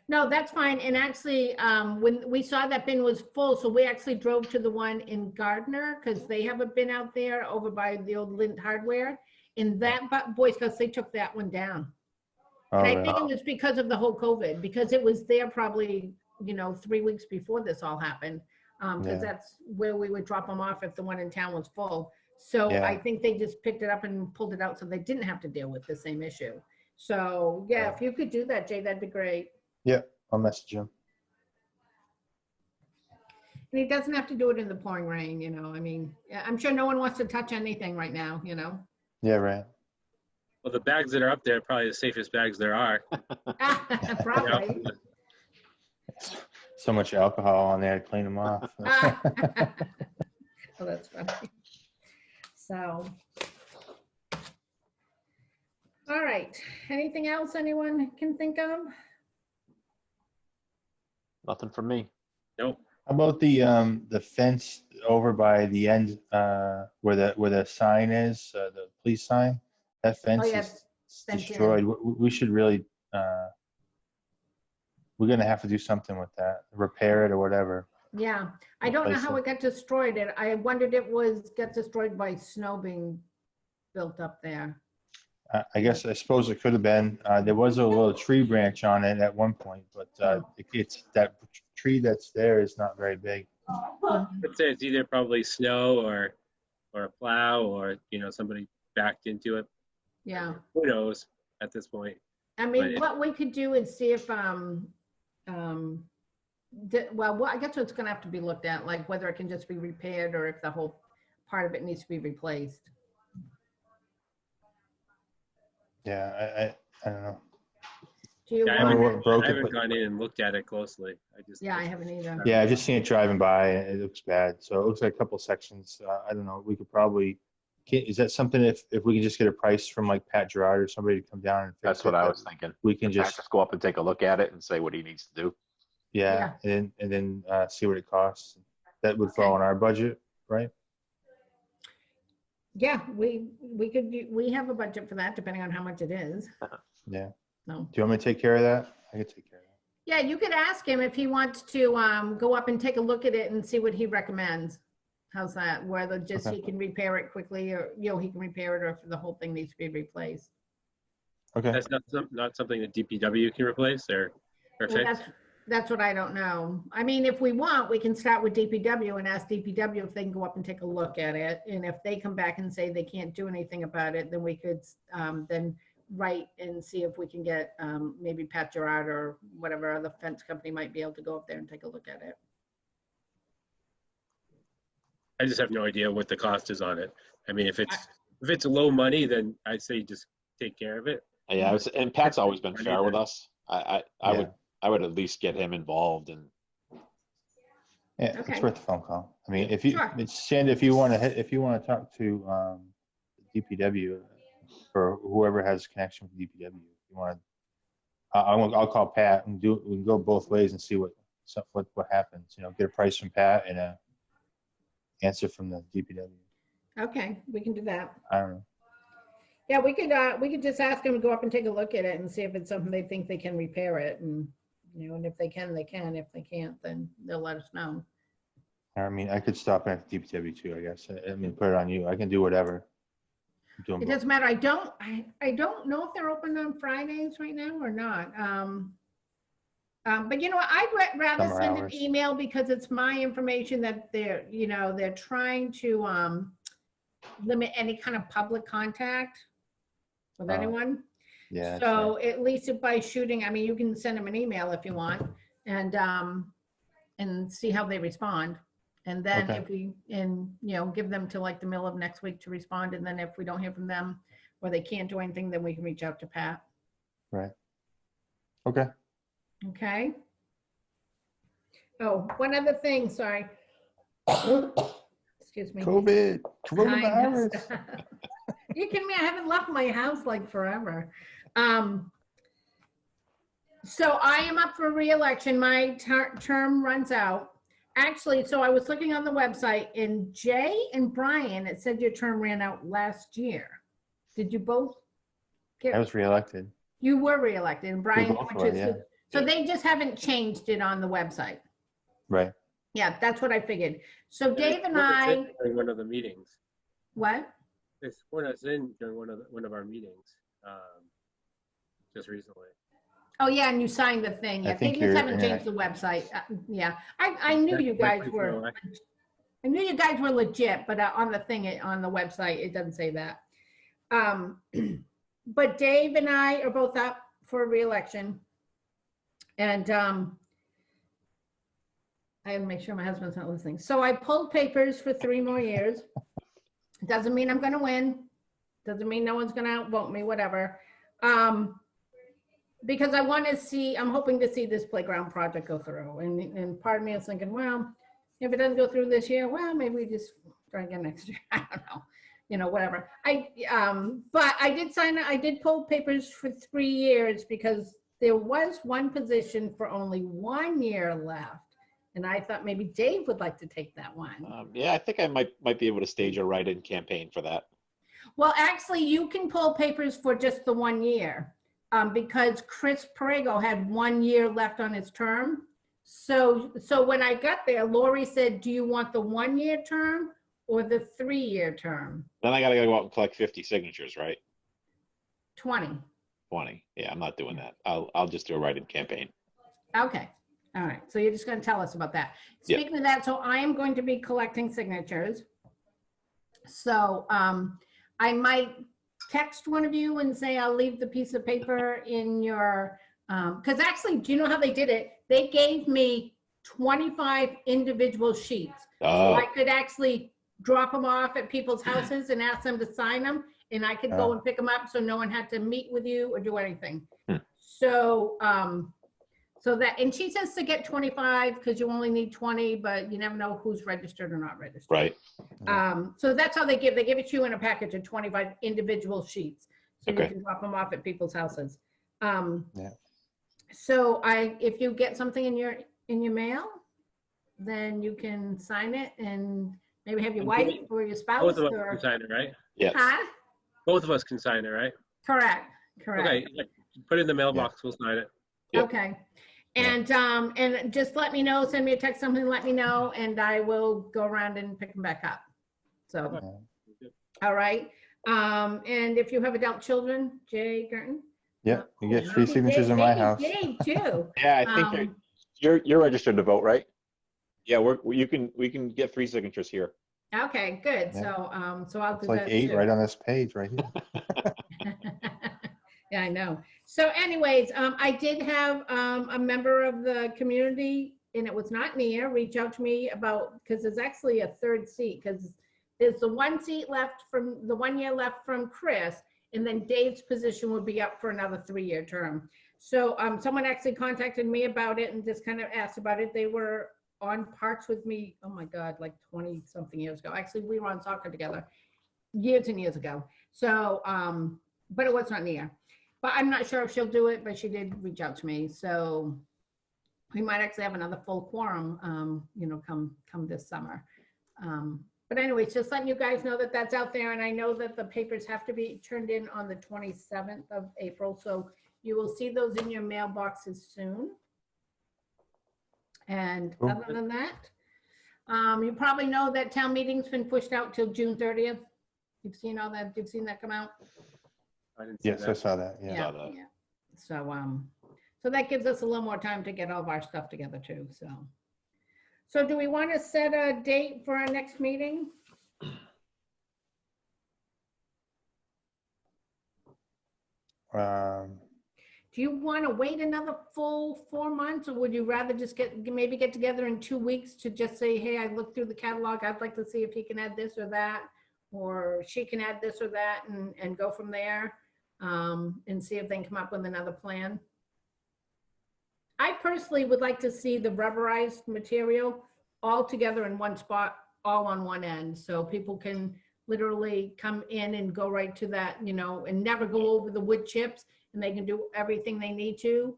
No, that's fine. And actually, when we saw that bin was full, so we actually drove to the one in Gardner, because they have a bin out there over by the old Lint Hardware. And that Boy Scouts, they took that one down. Oh, And I really? think it was because of the whole COVID, because it was there probably, you know, 3 weeks before this all happened. Yeah. Because that's where we would drop them off if the one in town was full. So Yeah. I think they just picked it up and pulled it out so they didn't have to deal with the same issue. So yeah, Yeah. if you could do that, Jay, that'd be great. I'll message him. And he doesn't have to do it in the pouring rain, you know, I mean, I'm sure no one wants to touch anything right now, you know? Yeah, right. Well, the bags that are up there are probably the safest bags there are. Probably. So much alcohol on there to clean them off. Oh, that's funny. So. All right, anything else anyone can think of? Nothing from me. Nope. How about the fence over by the end, where the sign is, the police sign? That fence yeah, is fenced in. destroyed. We should really, we're gonna have to do something with that, repair it or whatever. Yeah, I don't know Replace how it. it got destroyed. I wondered it got destroyed by snow being built up there. I suppose it could have been, there was a little tree branch on it at one point, but it's, that tree that's there is not very big. I'd say it's either probably snow or a plow or, somebody backed into it. Yeah, Who knows at this point? I mean, But what we could do is see if, well, I guess it's gonna have to be looked at, like whether it can just be repaired or if the whole part of it needs to be replaced. Yeah, I don't know. Do you Yeah, I don't know want, what broke I it, haven't but gone in and looked at it closely. yeah, I haven't either. yeah, I've just seen it driving by and it looks bad. So it looks like a couple sections. I don't know. We could probably, is that something if we can just get a price from like Pat Gerard or somebody to come down and fix That's it? what I that was thinking. We can Just just, go up and take a look at it and say what he needs to do. yeah, and then see what it costs. That would fall in our budget, right? Yeah, we we have a budget for that, depending on how much it is. Yeah. So, Do you want me to take care of that? I could take care of that. yeah, you could ask him if he wants to go up and take a look at it and see what he recommends. How's that? Whether just Okay. he can repair it quickly, or he can repair it, or if the whole thing needs to be replaced. Okay. That's not something that DPW can replace or Well, fix. that's what I don't know. I mean, if we want, we can start with DPW and ask DPW if they can go up and take a look at it. And if they come back and say they can't do anything about it, then we could then write and see if we can get maybe Pat Gerard or whatever other fence company might be able to go up there and take a look at it. I just have no idea what the cost is on it. I mean, if it's low money, then I'd say just take care of it. Yeah, and Pat's always been fair with us. I Yeah. would at least get him involved and Yeah, Okay. it's worth a phone call. I mean, if you, Sure. Sandy, if you want to talk to DPW or whoever has a connection with DPW, if you want to, I'll call Pat and we can go both ways and see what happens. Get a price from Pat and a answer from the DPW. Okay, we can do that. I don't know. Yeah, we could just ask them to go up and take a look at it and see if it's something they think they can repair it, and and if they can, they can. If they can't, then they'll let us know. I mean, I could stop at DPW too, I guess. I mean, put it on you. I can do whatever. I'm doing It both. doesn't matter. I don't know if they're open on Fridays right now or not. But I'd rather Summer send an hours. email because it's my information that they're trying to limit any kind of public contact with Oh, anyone. Yeah. that's So right. at least by shooting, I mean, you can send them an email if you want and see how they respond. And then Okay. if we, give them to like the middle of next week to respond. And then if we don't hear from them or they can't do anything, then we can reach out to Pat. Right. Okay. Okay. Oh, one other thing, sorry. Excuse me. COVID. Kindness. Coronavirus. You kidding me? I haven't left my house like forever. So I am up for re-election. My term runs out. Actually, so I was looking on the website and Jay and Brian, it said your term ran out last year. Did you both I was reelected. You were re-elected and Brian. both went were, to- yeah. So they just haven't changed it on the website. Right. Yeah, that's what I figured. So Dave and They I, said during one of the meetings. what? They sworn us in during one of our meetings just recently. Oh, yeah, and you signed the thing. I Yeah, they think just you're- haven't changed the website. Yeah, I knew you guys were, I knew you guys were legit, but on the thing, on the website, it doesn't say that. But Dave and I are both up for re-election. And I have to make sure my husband's not listening. So I pulled papers for 3 more years. Doesn't mean I'm gonna win. Doesn't mean no one's gonna outvote me, whatever. because I want to see, I'm hoping to see this playground project go through. And part of me is thinking, well, if it doesn't go through this year, well, maybe we just try again next year. I don't know, whatever. But I did pull papers for 3 years because there was one position for only 1 year left. And I thought maybe Dave would like to take that one. Yeah, I think I might be able to stage a write-in campaign for that. Well, actually, you can pull papers for just the 1 year because Chris Perego had 1 year left on his term. So when I got there, Lori said, do you want the 1 year term or the 3 year term? Then I gotta go out and collect 50 signatures, right? 20. 20. Yeah, I'm not doing that. I'll just do a write-in campaign. Okay. All right. So you're just going to tell us about that. Yeah. Speaking of that, so I am going to be collecting signatures. So I might text one of you and say, I'll leave the piece of paper in your, because actually, do you know how they did it? They gave me 25 individual sheets. So Oh, I could actually drop them off at people's houses and ask them to sign them. And I could go Oh. and pick them up so no one had to meet with you or do anything. Hmm. So, so that, and she says to get 25 because you only need 20, but you never know who's registered or not registered. right. So that's how they give it to you in a package of 25 individual sheets. So you Okay. can drop them off at people's houses. Yeah. So if you get something in your mail, then you can sign it and maybe have your And wife we- or your spouse Both of us or, can sign it, right? Yes. huh? Both of us can sign it, right? Correct. Okay, yeah, put it in the mailbox, we'll sign it. Yep. Okay. Yeah. And just let me know, send me a text, something, let me know, and I will go around and pick them back up. So, all right. And if you have adult children, Jay Gerton. Yeah, you get 3 signatures in my house. Dave too. Yeah, I think Um, you're registered to vote, right? Yeah, we can get 3 signatures here. Okay, good. Yeah. So I'll It's do like that 8 too. right on this page right here. Yeah, I know. So anyways, I did have a member of the community, and it was not Nia, reach out to me about, because there's actually a third seat, because there's the 1 seat left from, the 1 year left from Chris, and then Dave's position would be up for another 3-year term. So someone actually contacted me about it and just kind of asked about it. They were on Parks with me, oh my God, like 20 something years ago. Actually, we were on soccer together years and years ago. So, but it was not Nia. But I'm not sure if she'll do it, but she did reach out to me. So we might actually have another full quorum, come this summer. But anyways, just letting you guys know that that's out there. And I know that the papers have to be turned in on the 27th of April. So you will see those in your mailboxes soon. And Cool. other than that, you probably know that town meeting's been pushed out till June 30th. You've seen all that, you've seen that come out? I didn't see Yes, I that. saw that. Yeah. Saw that. Yeah. So that gives us a little more time to get all of our stuff together too, so. So do we want to set a date for our next meeting? Do you want to wait another full 4 months, or would you rather just maybe get together in 2 weeks to just say, hey, I looked through the catalog, I'd like to see if he can add this or that, or she can add this or that, and go from there, and see if they can come up with another plan? I personally would like to see the rubberized material all together in one spot, all on one end, so people can literally come in and go right to that, and never go over the wood chips, and they can do everything they need to,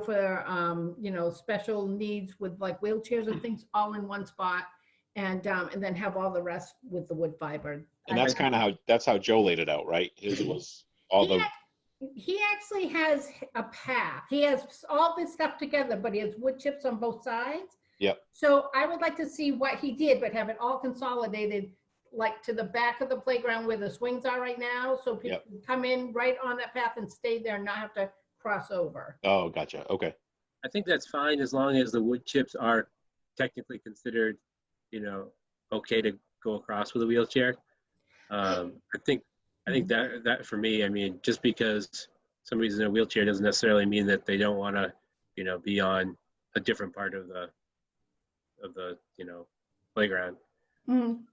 for, special needs with like wheelchairs and things all in one spot, and then have all the rest with the wood fiber. And that's kind of that's how Joe laid it out, right? His was all the He actually has a path. He has all this stuff together, but he has wood chips on both sides. Yep. So I would like to see what he did, but have it all consolidated, like to the back of the playground where the swings are right now. So people Yep. can come in right on that path and stay there and not have to cross over. Oh, gotcha. Okay. I think that's fine as long as the wood chips are technically considered, okay to go across with a wheelchair. I think that for me, I mean, just because somebody's in a wheelchair doesn't necessarily mean that they don't want to, be on a different part of the playground. Mhm.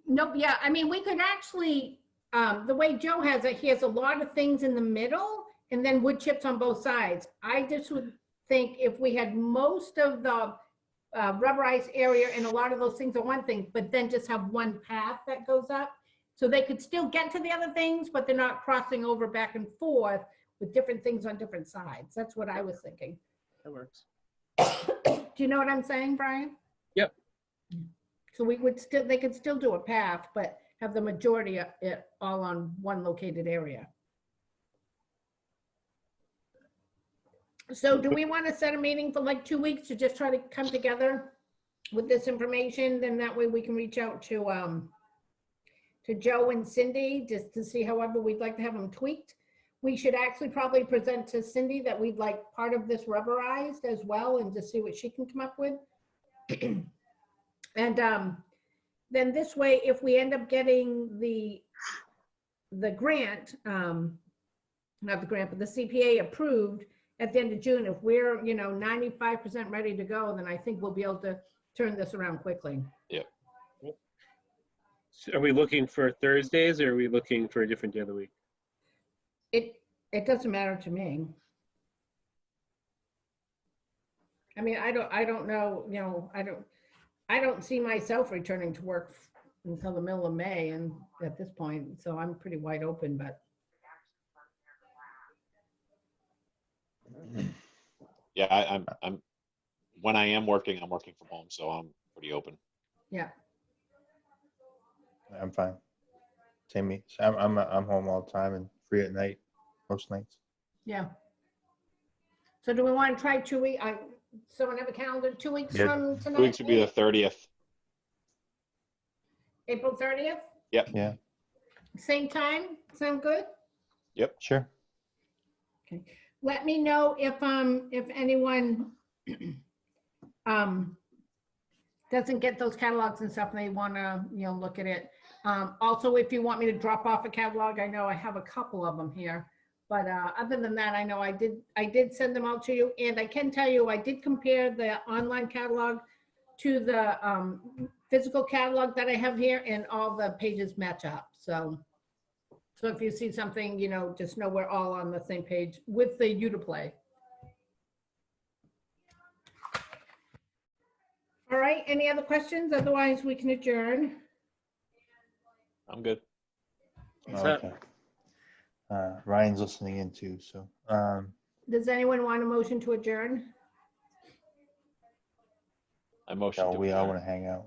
Nope, yeah, I mean, we could actually, the way Joe has it, he has a lot of things in the middle, and then wood chips on both sides. I just would think if we had most of the rubberized area and a lot of those things are one thing, but then just have one path that goes up. So they could still get to the other things, but they're not crossing over back and forth with different things on different sides. That's what I was thinking. That works. Do you know what I'm saying, Brian? Yep. So we would still, they could still do a path, but have the majority of it all on one located area. So do we want to set a meeting for like 2 weeks to just try to come together with this information? Then that way we can reach out to Joe and Cindy just to see however we'd like to have them tweaked. We should actually probably present to Cindy that we'd like part of this rubberized as well and just see what she can come up with. And then this way, if we end up getting the grant, not the grant, but the CPA approved at the end of June, if we're, 95% ready to go, then I think we'll be able to turn this around quickly. So are we looking for Thursdays or are we looking for a different day of the week? It doesn't matter to me. I mean, I don't know, I don't see myself returning to work until the middle of May and at this point, so I'm pretty wide open, but Yeah, I'm when I am working, I'm working from home, so I'm pretty open. yeah. I'm fine. Same me. I'm home all the time and free at night, most nights. Yeah. So do we want to try 2 weeks? Someone have a calendar 2 weeks Yeah. from 2 tonight? weeks would be the 30th. April 30th? Yeah, Same time? Sound good? sure. Okay. Let me know if anyone doesn't get those catalogs and stuff and they want to, look at it. Also, if you want me to drop off a catalog, I know I have a couple of them here. But other than that, I know I did send them out to you. And I can tell you, I did compare the online catalog to the physical catalog that I have here, and all the pages match up. So if you see something, just know we're all on the same page with the Uplay. All right, any other questions? Otherwise, we can adjourn. I'm good. What's up? Okay. Ryan's listening in too, so, Does anyone want a motion to adjourn? I motion no, to we all adjourn. want to hang out.